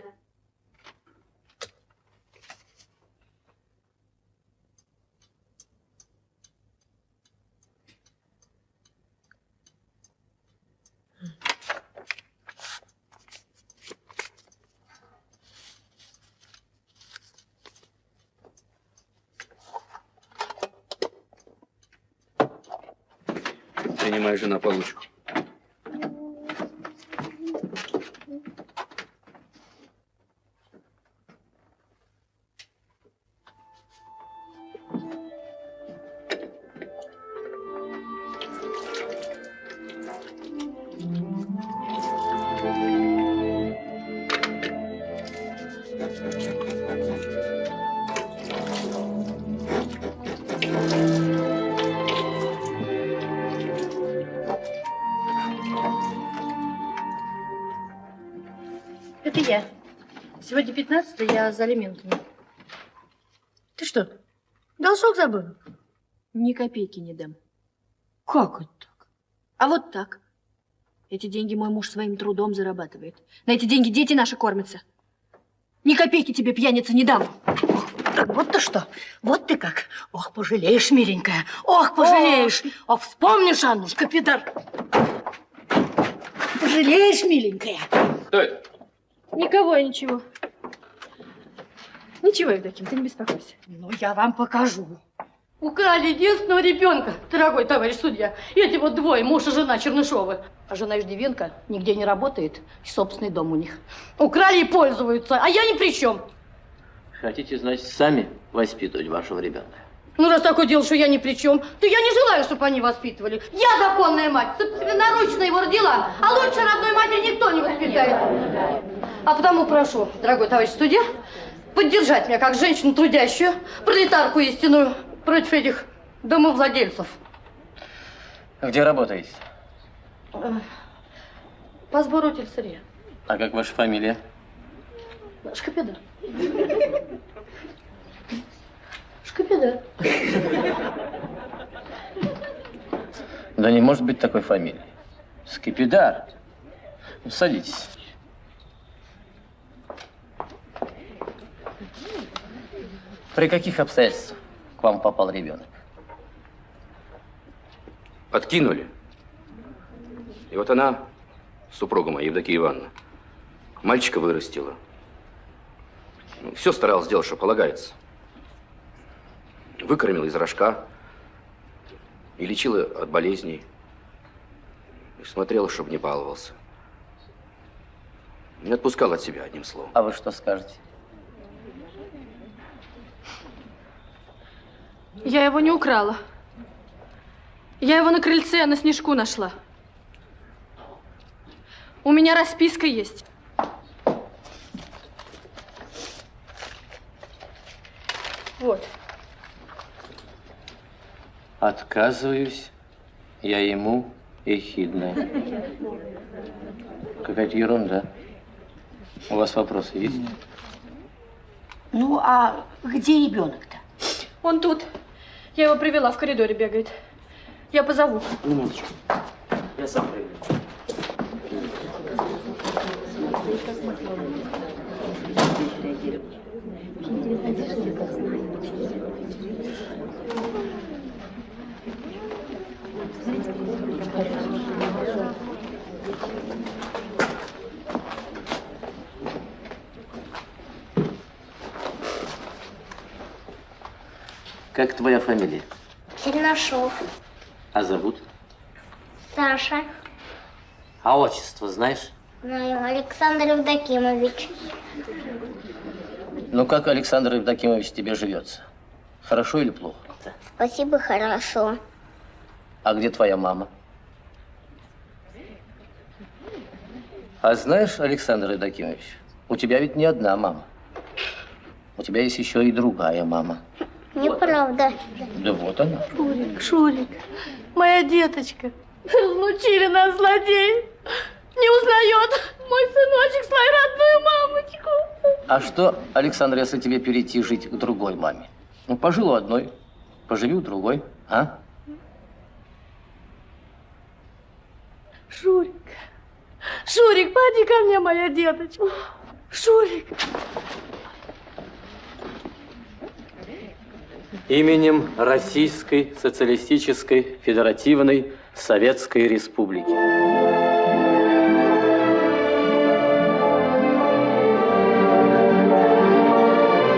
Принимай жена получку. Это я. Сегодня 15, я за алиментами. Ты что, должок забыл? Ни копейки не дам. Как это так? А вот так. Эти деньги мой муж своим трудом зарабатывает. На эти деньги дети наши кормятся. Ни копейки тебе, пьяница, не дам. Так вот ты что, вот ты как. Ох, пожалеешь, миленькая. Ох, пожалеешь. Ох, вспомнишь, Аннушка, Петр. Пожалеешь, миленькая. Стой. Никого и ничего. Ничего, Евдоким, ты не беспокойся. Ну, я вам покажу. Украли единственного ребенка, дорогой товарищ судья. Эти вот двое, муж и жена Чернышовы. А жена Иждивенко нигде не работает, и собственный дом у них. Украли и пользуются, а я ни при чем. Хотите, значит, сами воспитывать вашего ребенка? Ну, раз такое дело, что я ни при чем, то я не желаю, чтобы они воспитывали. Я законная мать, собственноручно его родила, а лучше родной матери никто не воспитает. А потому прошу, дорогой товарищ судья, поддержать меня как женщину трудящую, пролетарку истинную, против этих домовладельцев. Где работаете? По сбору тельсырья. А как ваша фамилия? Шкапидар. Шкапидар. Да не может быть такой фамилии. Скипидар. Ну, садитесь. При каких обстоятельствах к вам попал ребенок? Откинули. И вот она, супруга моя, Евдокия Ивановна, мальчика вырастила. Ну, все старалась сделать, что полагается. Выкормила из рожка и лечила от болезней. И смотрела, чтобы не баловался. Не отпускала от себя, одним словом. А вы что скажете? Я его не украла. Я его на крыльце на снежку нашла. У меня расписка есть. Вот. Отказываюсь я ему ехидная. Какая-то ерунда. У вас вопросы есть? Ну, а где ребенок-то? Он тут. Я его привела, в коридоре бегает. Я позову. Минуточку. Я сам приеду. Как твоя фамилия? Чернышов. А зовут? Саша. А отчество знаешь? Знаю. Александр Евдокимович. Ну, как, Александр Евдокимович, тебе живется? Хорошо или плохо? Спасибо, хорошо. А где твоя мама? А знаешь, Александр Евдокимович, у тебя ведь не одна мама. У тебя есть еще и другая мама. Неправда. Да вот она. Шурик, Шурик, моя деточка. Разлучили нас злодеи. Не узнает мой сыночек свою родную мамочку. А что, Александр, если тебе перейти жить к другой маме? Ну, пожил у одной, поживи у другой, а? Шурик, Шурик, поди ко мне, моя деточка. Шурик. Именем Российской Социалистической Федеративной Советской Республики.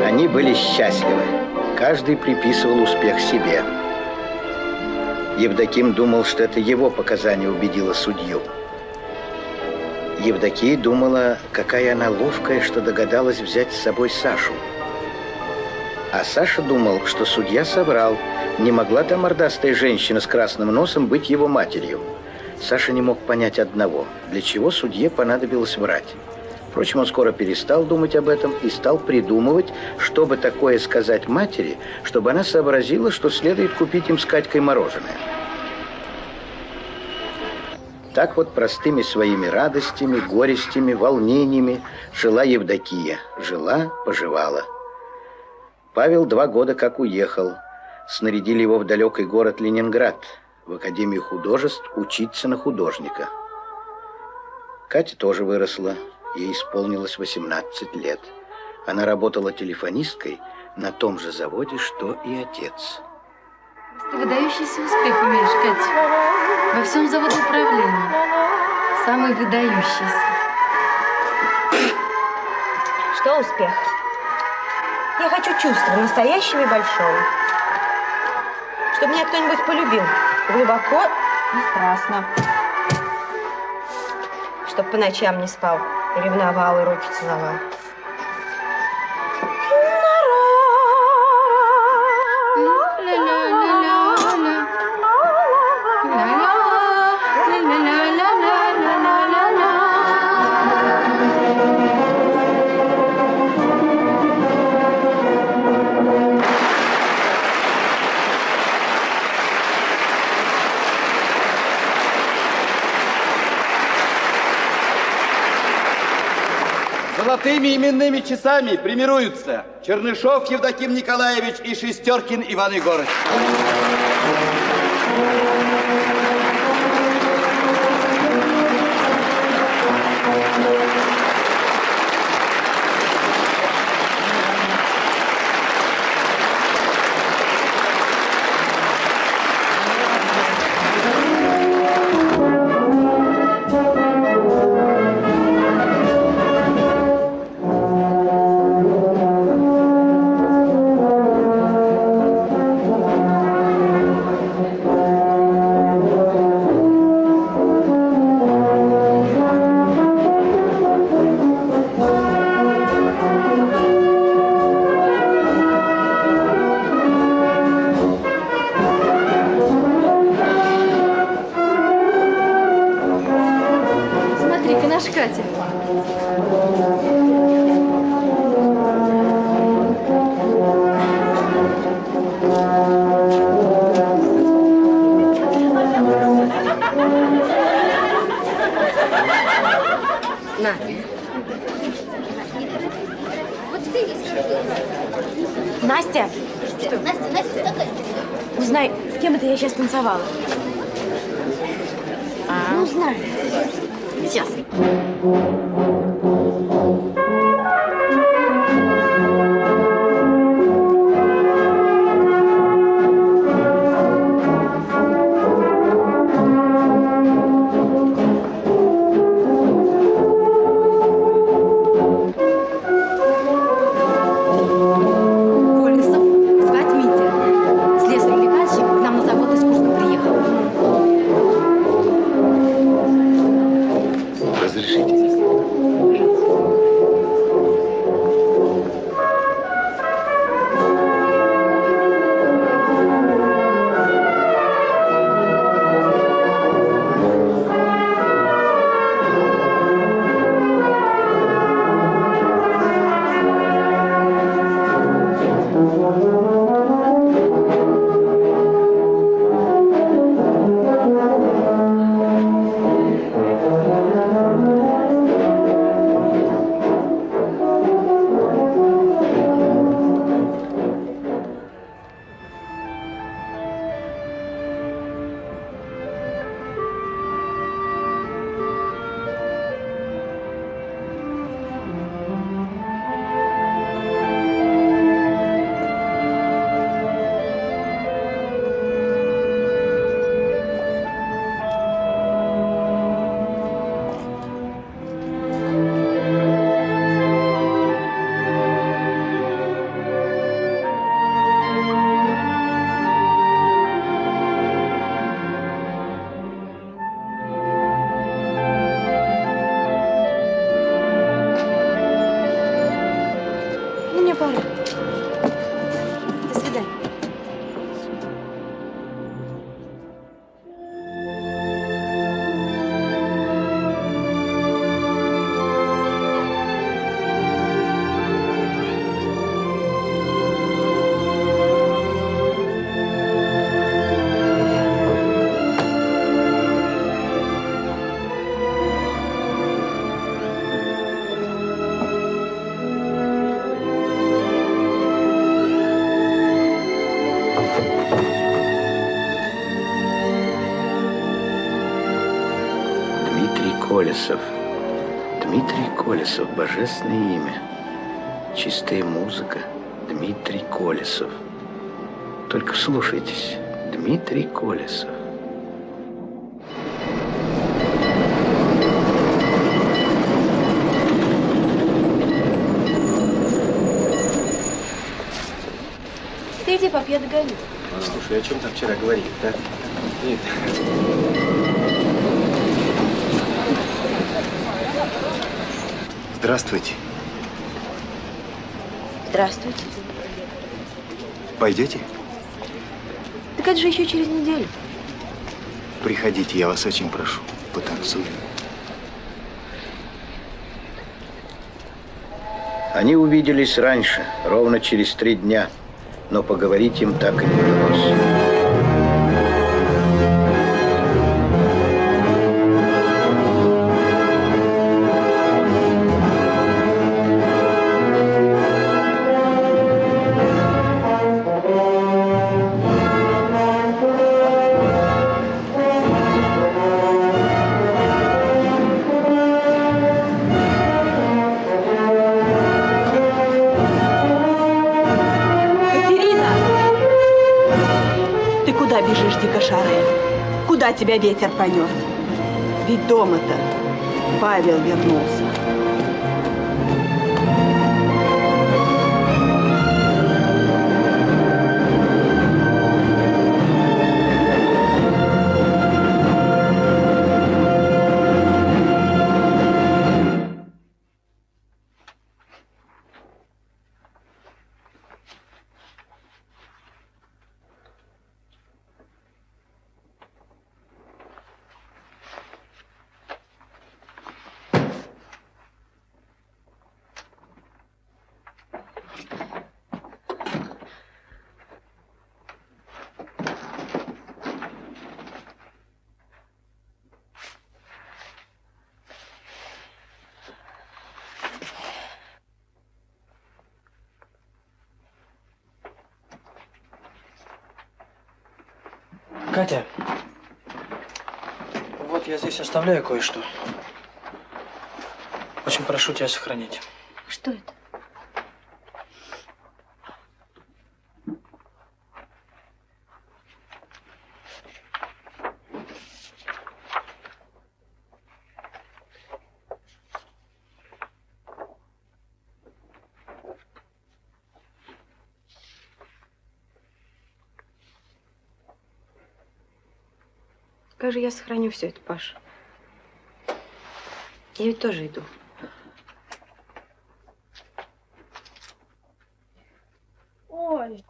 Они были счастливы. Каждый приписывал успех себе. Евдоким думал, что это его показание убедило судью. Евдокия думала, какая она ловкая, что догадалась взять с собой Сашу. А Саша думал, что судья соврал. Не могла та мордастая женщина с красным носом быть его матерью. Саша не мог понять одного, для чего судье понадобилось врать. Впрочем, он скоро перестал думать об этом и стал придумывать, чтобы такое сказать матери, чтобы она сообразила, что следует купить им с Катькой мороженое. Так вот простыми своими радостями, горестями, волнениями жила Евдокия. Жила, поживала. Павел 2 года как уехал. Снарядили его в далекий город Ленинград, в Академию художеств, учиться на художника. Катя тоже выросла. Ей исполнилось 18 лет. Она работала телефонисткой на том же заводе, что и отец. Ты выдающийся успех имеешь, Катя. Во всем заводоуправлении. Самый выдающийся. Что успех? Я хочу чувства, настоящего и большого. Чтобы меня кто-нибудь полюбил. Глубоко и страстно. Чтоб по ночам не спал, и ревновал, и руки целовал. Золотыми именными часами премируются Чернышов Евдоким Николаевич и Шестеркин Иван Егорович. Смотри-ка, наш Катя. На. Настя! Что? Настя, стаканчик. Узнай, с кем это я сейчас танцевала? Ну, узнай. Сейчас. Колесов, звать Митя. Слесарь-лекарщик к нам на завод из Курска приехал. Разрешите? Колесов. Дмитрий Колесов. Божественное имя. Чистая музыка. Дмитрий Колесов. Только вслушайтесь. Дмитрий Колесов. Ты иди, пап, я догоню. Слушай, о чем там вчера говорили, да? Нет. Здравствуйте. Здравствуйте. Пойдете? Так это же еще через неделю. Приходите, я вас очень прошу. Потанцуем. Они увиделись раньше, ровно через 3 дня, но поговорить им так и не удалось. Куда тебя ветер понес? Ведь дома-то Павел вернулся. Катя, вот я здесь оставляю кое-что. Очень прошу тебя сохранить. Что это? Скажи, я сохраню все это, Паша. Я ведь тоже иду. Ой.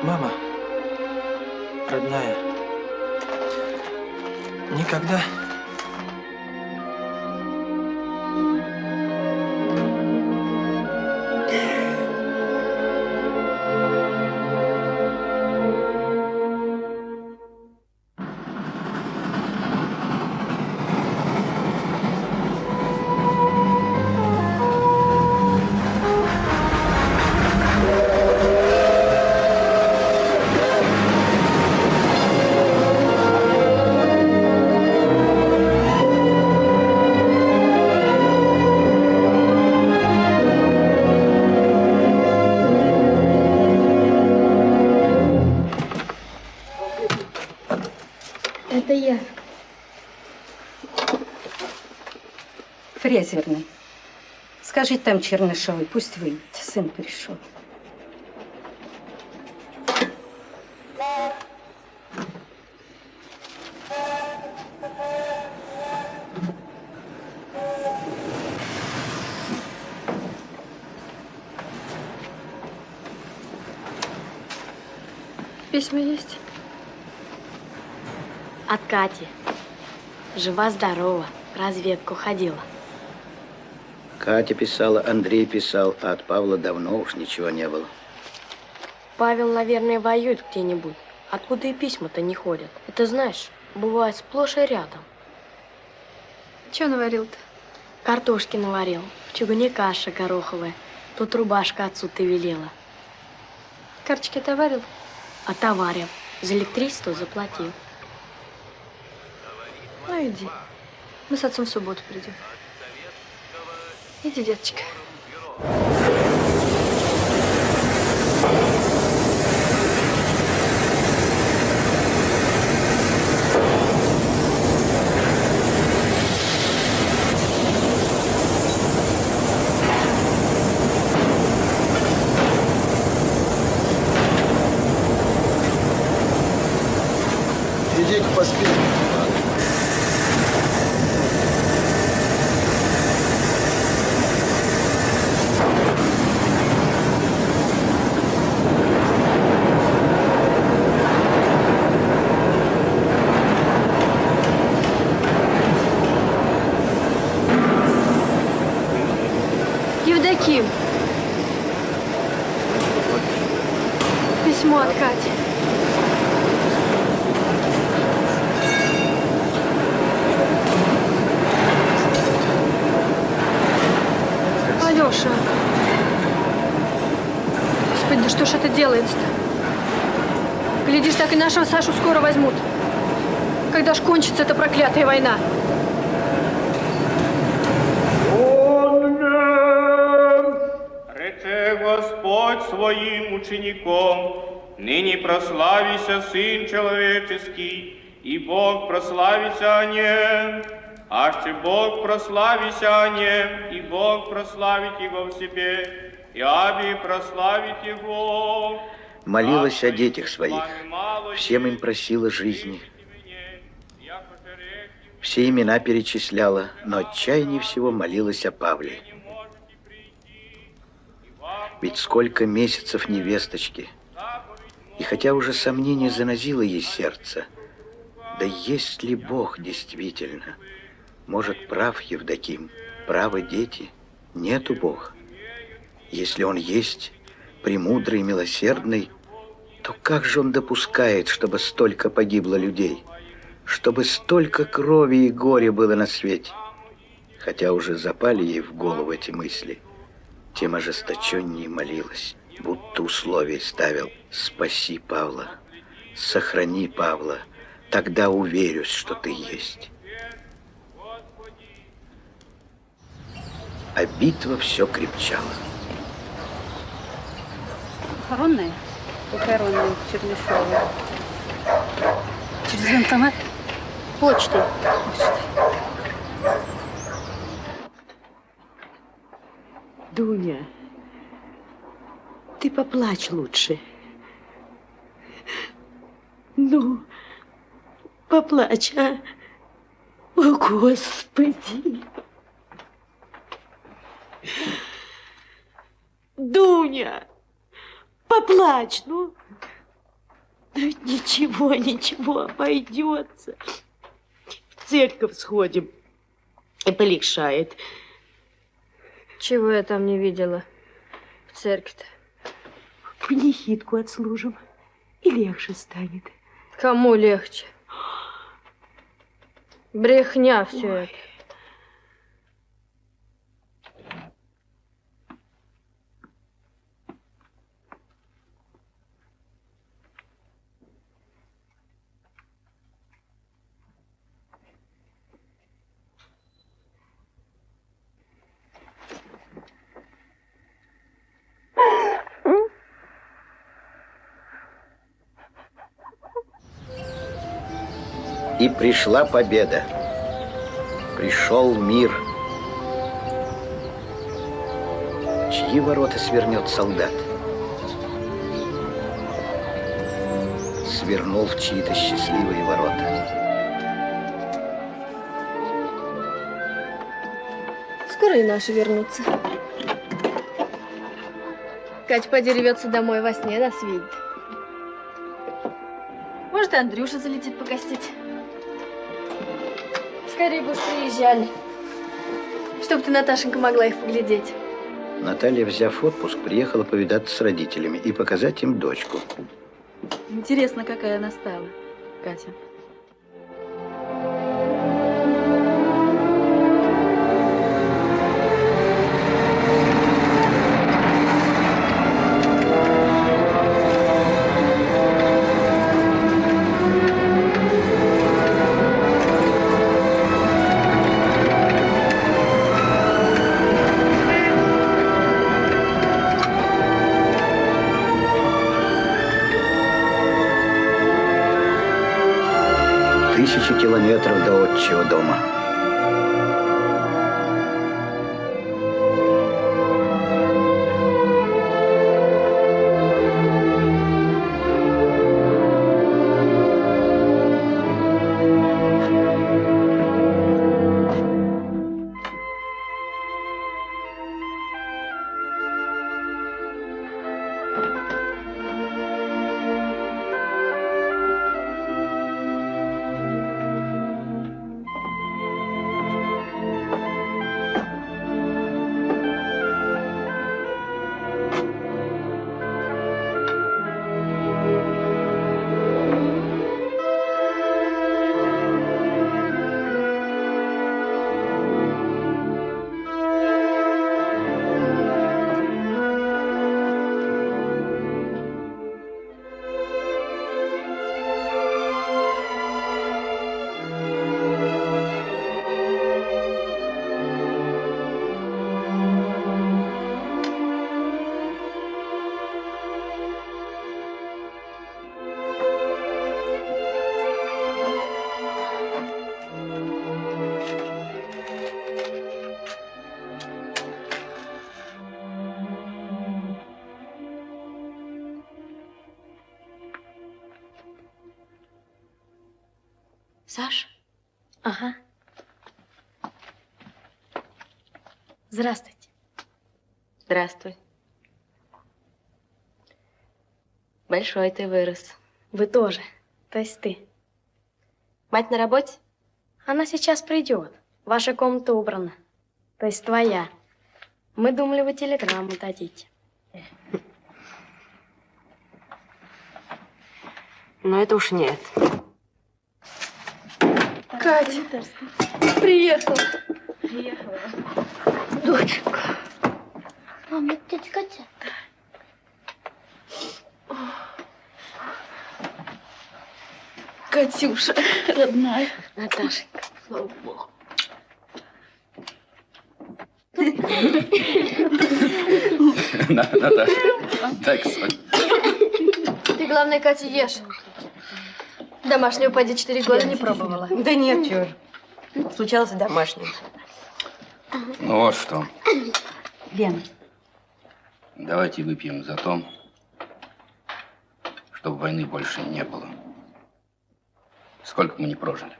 Мама, родная, никогда... Это я. Фрезерный. Скажи там Чернышевой, пусть выйдет. Сын пришел. Письма есть? От Кати. Жива-здорова. Разведку ходила. Катя писала, Андрей писал, а от Павла давно уж ничего не было. Павел, наверное, воюет где-нибудь. Откуда и письма-то не ходят. Это знаешь? бывает сплошь и рядом. Че наварил-то? Картошки наварил, в чугуне каша гороховая. Тут рубашка отцу ты велела. Карточки отоварил? Отоварил. За электричество заплатил. Ну иди. Мы с отцом в субботу придем. Иди, деточка. Идите поспите. Евдоким. Письмо от Кати. Алёша. Господи, да что ж это делается-то? Глядишь, так и нашего Сашу скоро возьмут. Когда ж кончится эта проклятая война? Рече Господь своим учеником, ныне прославися Сын Человеческий, и Бог прославится о нем. Аще Бог прославися о нем, и Бог прославит Его в себе, и Аби прославит Его. Молилась о детях своих, всем им просила жизни. Все имена перечисляла, но отчаяннее всего молилась о Павле. Ведь сколько месяцев невесточки. И хотя уже сомнение занозило ей сердце, да есть ли Бог действительно? Может, прав Евдоким, правы дети? Нету Бога. Если Он есть, премудрый, милосердный, то как же Он допускает, чтобы столько погибло людей? Чтобы столько крови и горя было на свете? Хотя уже запали ей в голову эти мысли, тем ожесточеннее молилась, будто условие ставил: спаси Павла, сохрани Павла, тогда уверюсь, что ты есть. А битва все крепчала. Похоронная? Похоронная Чернышова. Через военкомат? Почтой. Дуня, ты поплачь лучше. Ну, поплачь, а? О, Господи! Дуня, поплачь, ну. Да ведь ничего, ничего, обойдется. В церковь сходим, и полегшает. Чего я там не видела в церкви-то? Панихидку отслужим, и легче станет. Кому легче? Брехня все это. И пришла победа. Пришел мир. Чьи ворота свернет солдат? Свернул в чьи-то счастливые ворота. Скоро и наши вернутся. Катя поди рвется домой во сне, нас видит. Может, и Андрюша залетит погостить. Скорее бы уж приезжали, чтобы ты, Наташенька, могла их поглядеть. Наталья, взяв отпуск, приехала повидаться с родителями и показать им дочку. Интересно, какая она стала, Катя. километров до отчего дома. Саш? Ага. Здравствуйте. Здравствуй. Большой ты вырос. Вы тоже. То есть ты. Мать на работе? Она сейчас придет. Ваша комната убрана. То есть твоя. Мы думали, вы телеграмму дадите. Но это уж нет. Катя, приехала. Приехала. Доченька. Мама, это тетя Катя? Катюша, родная. Наташенька. Слава Богу. Наташа, дай-ка свой. Ты, главное, Катя, ешь. Домашнюю поди 4 года не пробовала. Да нет, чё ж. Случался домашний. Ну вот что. Лен. Давайте выпьем за то, чтобы войны больше не было. Сколько мы не прожили.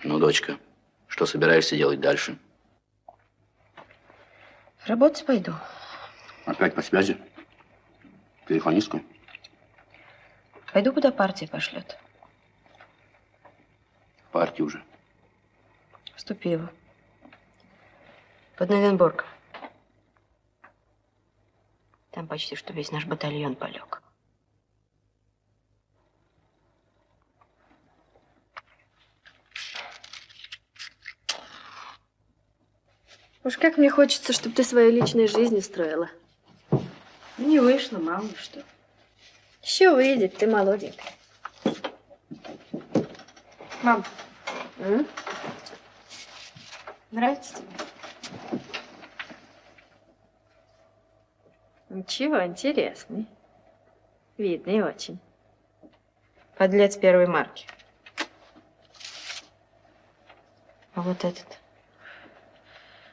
Ну, дочка, что собираешься делать дальше? Работать пойду. Опять по связи? Телефонистку? Пойду, куда партия пошлет. В партию уже. Вступила. Под Новенбургом. Там почти что весь наш батальон полег. Уж как мне хочется, чтобы ты свою личную жизнь устроила. Не вышло, мало ли что. Еще выйдет, ты молоденькая. Мам, нравится тебе? Ничего, интересный. Видный очень. Подлец первой марки. А вот этот?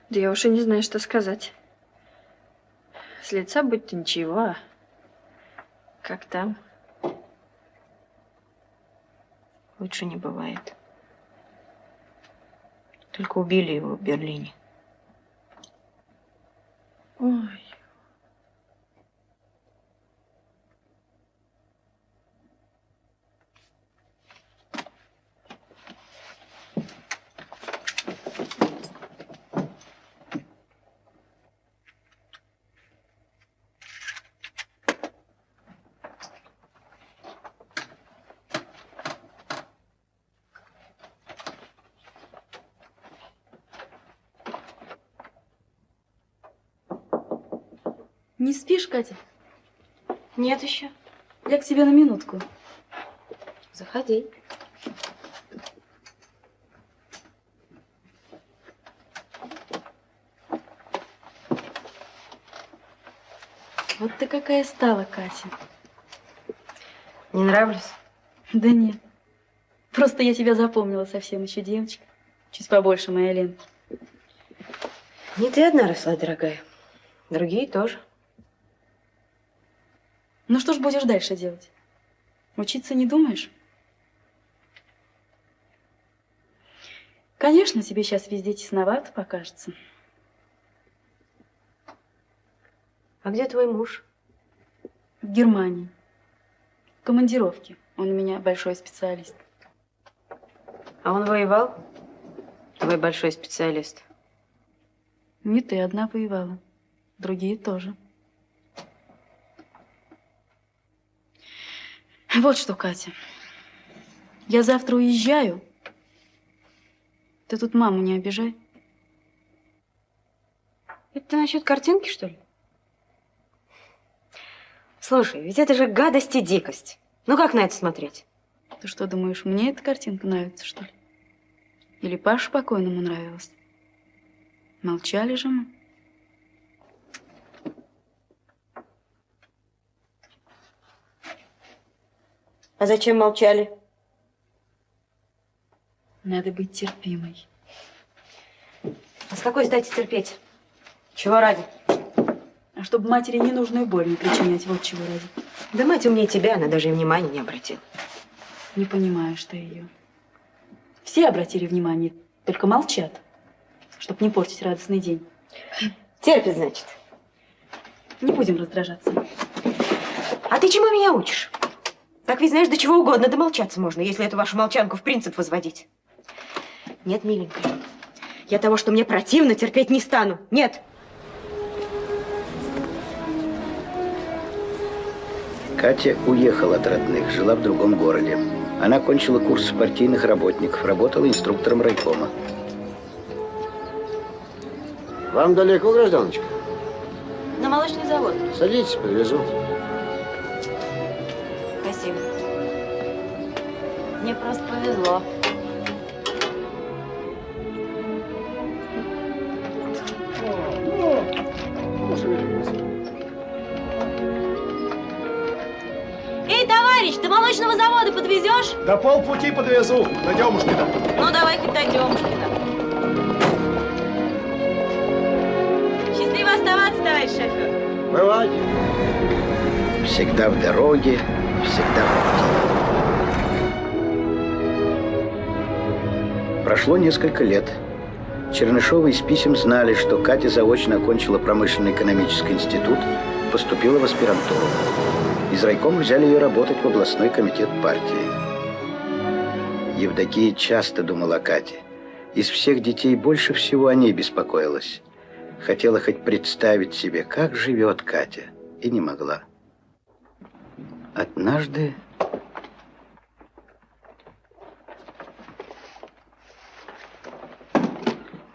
Да я уж и не знаю, что сказать. С лица будь-то ничего, а как там? Лучше не бывает. Только убили его в Берлине. Ой. Не спишь, Катя? Нет еще. Я к тебе на минутку. Заходи. Вот ты какая стала, Катя. Не нравлюсь? Да нет. Просто я тебя запомнила совсем еще девочка. Чуть побольше моей Ленки. Не ты одна росла, дорогая. Другие тоже. Ну что ж будешь дальше делать? Учиться не думаешь? Конечно, тебе сейчас везде тесновато покажется. А где твой муж? В Германии. В командировке. Он у меня большой специалист. А он воевал? Твой большой специалист. Не ты одна воевала. Другие тоже. Вот что, Катя. Я завтра уезжаю. Ты тут маму не обижай. Это ты насчет картинки, что ли? Слушай, ведь это же гадость и дикость. Ну как на это смотреть? Ты что, думаешь, мне эта картинка нравится, что ли? Или Паше покойному нравилось? Молчали же мы. А зачем молчали? Надо быть терпимой. А с какой стати терпеть? Чего ради? А чтобы матери ненужную боль не причинять, вот чего ради. Да мать умнее тебя, она даже и внимания не обратила. Не понимаешь ты ее. Все обратили внимание, только молчат, чтоб не портить радостный день. Терпит, значит. Не будем раздражаться. А ты чему меня учишь? Так ведь знаешь, до чего угодно домолчаться можно, если эту вашу молчанку в принцип возводить. Нет, миленькая, я того, что мне противно, терпеть не стану. Нет. Катя уехала от родных, жила в другом городе. Она окончила курс партийных работников, работала инструктором райкома. Вам далеко, гражданочка? На молочный завод. Садитесь, подвезу. Спасибо. Мне просто повезло. Эй, товарищ, ты молочного завода подвезешь? До полпути подвезу, до Демушкина. Ну, давай хоть до Демушкина. Счастливо оставаться, товарищ шофер. Бывать. Всегда в дороге, всегда в пути. Прошло несколько лет. Чернышовы из писем знали, что Катя заочно окончила промышленно-экономический институт, поступила в аспирантуру. Из райкома взяли ее работать в областной комитет партии. Евдокия часто думала о Кате. Из всех детей больше всего о ней беспокоилась. Хотела хоть представить себе, как живет Катя, и не могла. Однажды...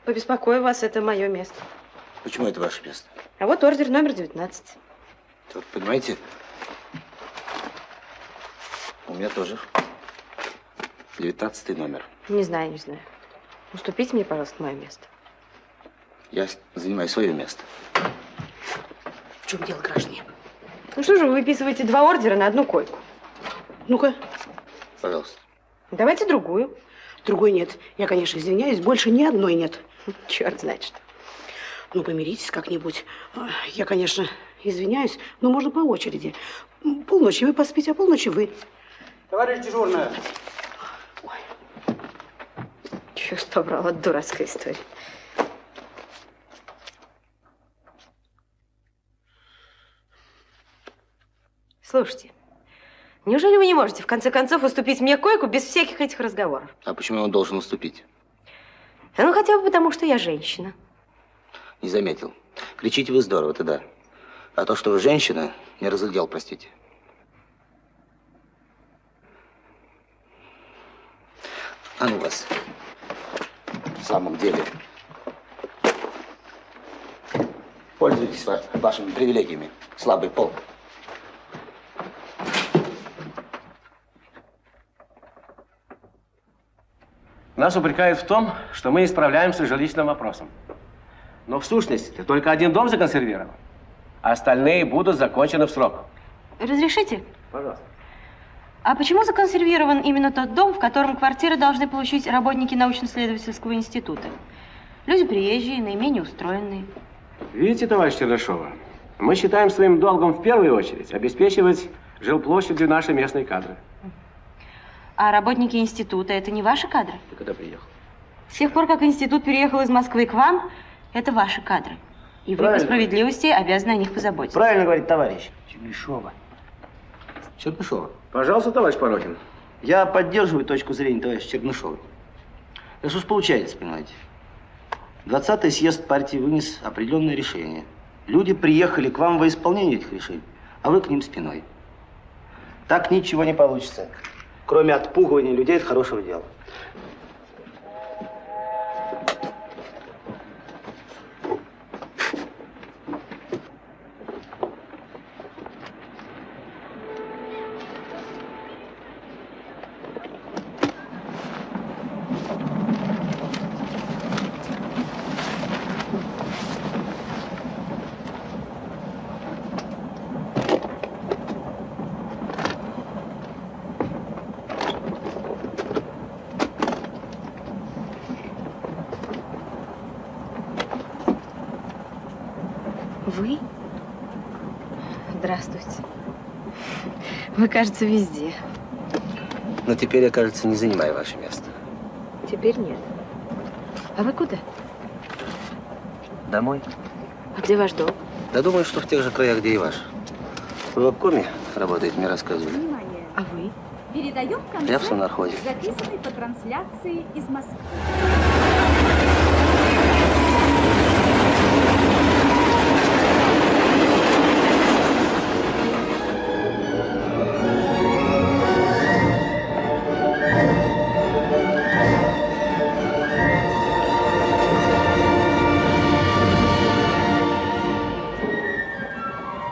Побеспокою вас, это мое место. Почему это ваше место? А вот ордер номер 19. Вот, понимаете, у меня тоже 19 номер. Не знаю, не знаю. Уступите мне, пожалуйста, мое место. Я занимаю свое место. В чем дело, граждане? Ну что же, вы выписываете два ордера на одну койку. Ну-ка. Пожалуйста. Давайте другую. Другой нет. Я, конечно, извиняюсь, больше ни одной нет. Черт знает что. Ну, помиритесь как-нибудь. Я, конечно, извиняюсь, но можно по очереди. Полночи вы поспите, а полночи вы. Товарищ дежурная. Черт побрал, вот дурацкая история. Слушайте, неужели вы не можете, в конце концов, уступить мне койку без всяких этих разговоров? А почему он должен уступить? Ну, хотя бы потому, что я женщина. Не заметил. Кричите вы здорово, это да. А то, что вы женщина, не разглядел, простите. А ну вас. В самом деле. Пользуйтесь вашими привилегиями. Слабый пол. Нас упрекают в том, что мы не справляемся с жилищным вопросом. Но в сущности только один дом законсервирован. а остальные будут закончены в срок. Разрешите? Пожалуйста. А почему законсервирован именно тот дом, в котором квартиры должны получить работники научно-исследовательского института? Люди приезжие, наименее устроенные. Видите, товарищ Чернышова, мы считаем своим долгом в первую очередь обеспечивать жилплощадью наши местные кадры. А работники института – это не ваши кадры? Ты когда приехал? С тех пор, как институт переехал из Москвы к вам, это ваши кадры. И вы по справедливости обязаны о них позаботиться. Правильно говорит товарищ Чернышова. Чернышова. Пожалуйста, товарищ Порокин. Я поддерживаю точку зрения товарища Чернышова. Да что ж получается, понимаете? 20-й съезд партии вынес определенное решение. Люди приехали к вам во исполнение этих решений, а вы к ним спиной. Так ничего не получится, кроме отпугивания людей от хорошего дела. Вы? Здравствуйте. Вы, кажется, везде. Но теперь я, кажется, не занимаю ваше место. Теперь нет. А вы куда? Домой. А где ваш дом? Да думаю, что в тех же краях, где и ваш. В обкоме работает, мне рассказывали. А вы? Передаем концерт, Я в Сонархозе. записанный по трансляции из Москвы.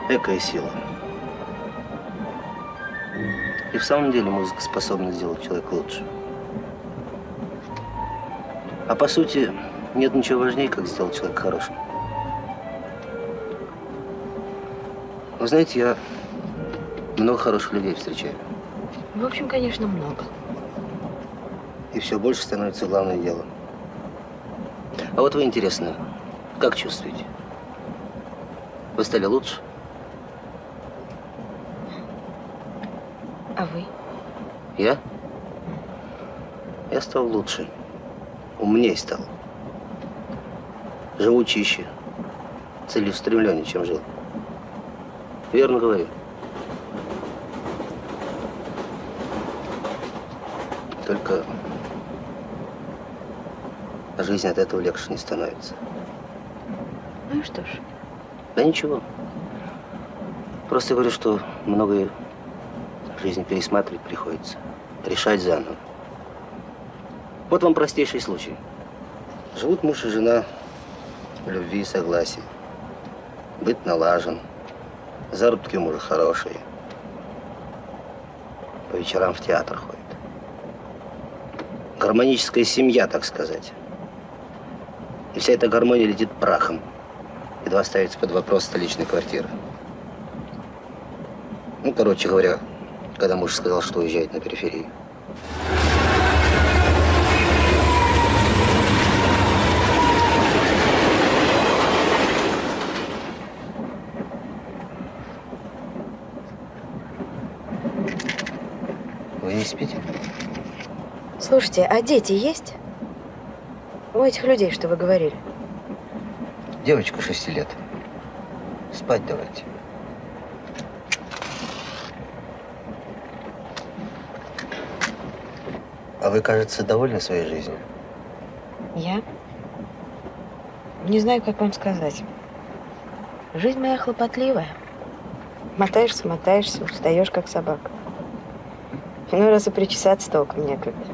Экая сила. И в самом деле музыка способна сделать человека лучше. А по сути, нет ничего важнее, как сделать человека хорошим. Вы знаете, я много хороших людей встречаю. В общем, конечно, много. И все больше становится главным делом. А вот вы, интересно, как чувствуете? Вы стали лучше? А вы? Я? Я стал лучше. Умнее стал. Живу чище. Целеустремленнее, чем жил. Верно говорю. Только жизнь от этого легче не становится. Ну что ж. Да ничего. Просто говорю, что многое в жизни пересматривать приходится. Решать заново. Вот вам простейший случай. Живут муж и жена в любви и согласии. Быт налажен. Заработки у мужа хорошие. По вечерам в театр ходит. Гармоническая семья, так сказать. И вся эта гармония летит прахом. Едва ставится под вопрос столичной квартиры. Ну, короче говоря, когда муж сказал, что уезжает на периферию. Вы не спите? Слушайте, а дети есть? У этих людей, что вы говорили? Девочка 6 лет. Спать давайте. А вы, кажется, довольны своей жизнью? Я? Не знаю, как вам сказать. Жизнь моя хлопотливая. Мотаешься, устаешь, как собака. Иной раз и причесаться толком некогда.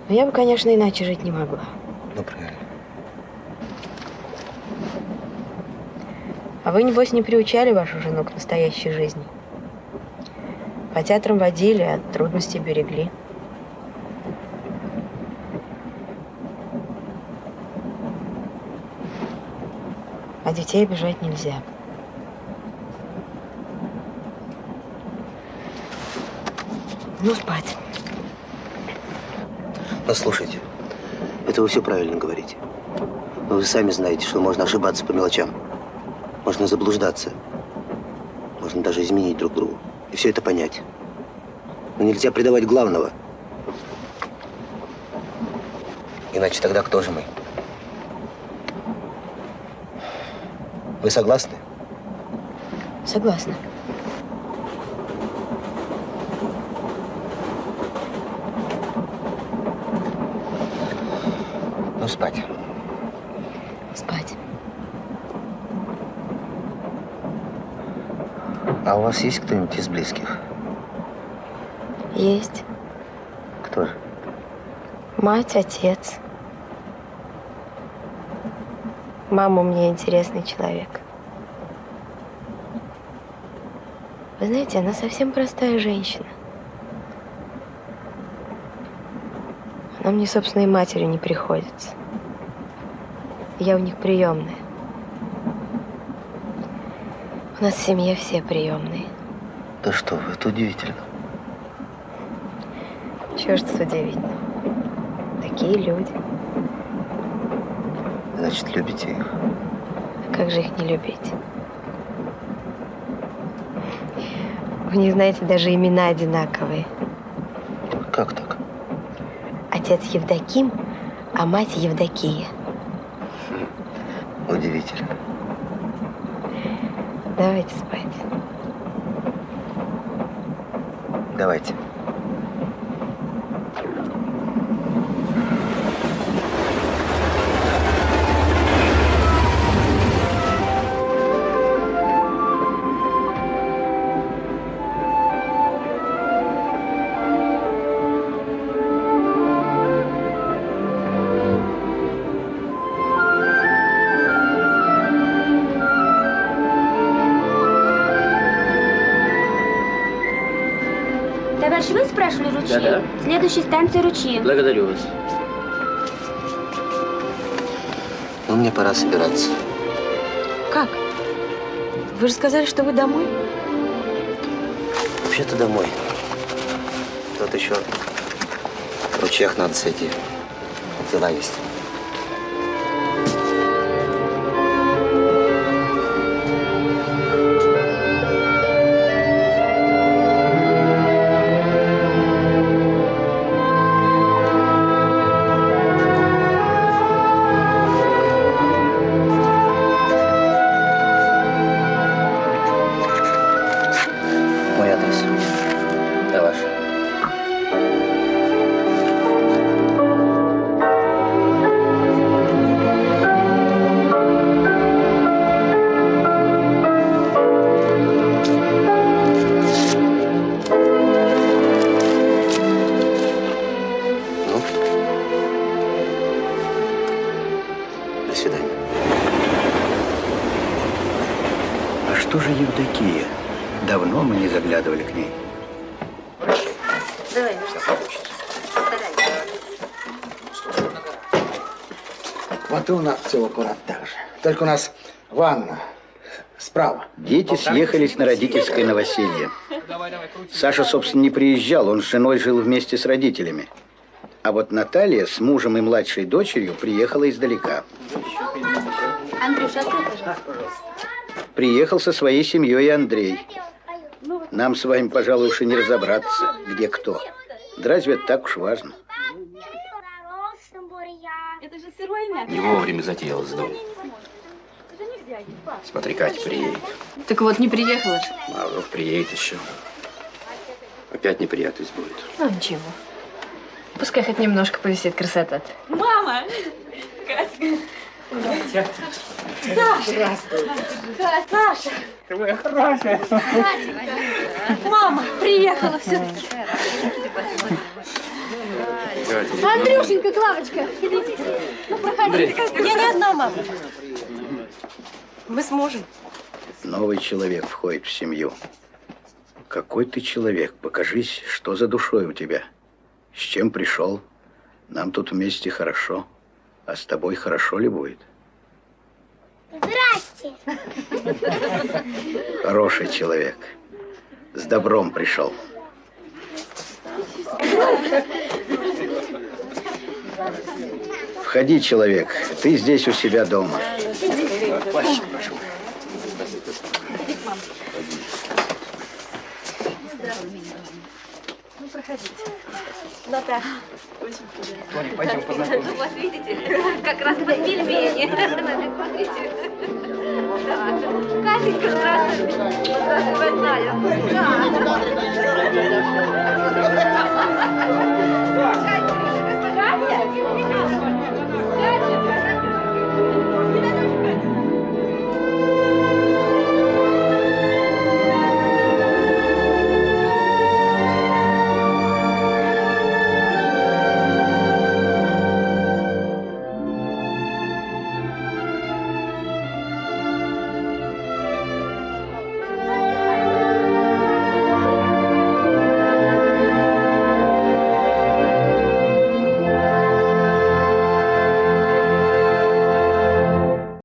Но я бы, конечно, иначе жить не могла. Ну, правильно. А вы, небось, не приучали вашу жену к настоящей жизни? По театрам водили, а от трудностей берегли. А детей обижать нельзя. Ну, спать. Ну, слушайте, это вы все правильно говорите. Но вы сами знаете, что можно ошибаться по мелочам. Можно заблуждаться. Можно даже изменить друг другу. И все это понять. Но нельзя предавать главного. Иначе тогда кто же мы? Вы согласны? Согласна. Ну, спать. Спать. А у вас есть кто-нибудь из близких? Есть. Кто же? Мать, отец. Мама мне интересный человек. Вы знаете, она совсем простая женщина. Она мне собственной матерью не приходится. Я у них приемная. У нас в семье все приемные. Да что вы, это удивительно. Чего ж тут удивительно? Такие люди. Значит, любите их? А как же их не любить? У них, знаете, даже имена одинаковые. Как так? Отец Евдоким, а мать Евдокия. Удивительно. Давайте спать. Давайте. Товарищ, вы спрашивали ручьи? Да-да. Следующая станция ручьи. Благодарю вас. Ну, мне пора собираться. Как? Вы же сказали, что вы домой? Вообще-то домой. Тут еще в ручьях надо сойти. Дела есть. Мой адрес. А ваш? Ну? До свидания. А что же Евдокия? Давно мы не заглядывали к ней. Давай, Вот и у нас все аккурат так же. Только у нас ванна справа. Дети съехались на родительское новоселье. Саша, собственно, не приезжал, он с женой жил вместе с родителями. А вот Наталья с мужем и младшей дочерью приехала издалека. Андрюша, открой, пожалуйста. Приехал со своей семьей и Андрей. Нам с вами, пожалуй, уж и не разобраться, где кто. Да разве это так уж важно? Это же сырое мясо. Не вовремя затеялась с домом. Смотри, Катя приедет. Так вот, не приехала же. А вдруг приедет еще. Опять неприятность будет. Ну, ничего. Пускай хоть немножко повисит красота-то. Мама! Саша! Саша! Твоя хорошая. Мама приехала все-таки. Андрюшенька, Клавочка, идите. Ну, проходите. Я не одна, мама. Мы с мужем. Новый человек входит в семью. Какой ты человек? Покажись, что за душой у тебя? С чем пришел? Нам тут вместе хорошо. А с тобой хорошо ли будет? Здрасте. Хороший человек. С добром пришел. Входи, человек. Ты здесь у себя дома. Прошу, прошу. Ну, проходите. Наташа. Тоня, пойдем познакомимся. Вот видите, как раз под пельмени. Смотрите. Катенька, здравствуй. Здравствуй, родная.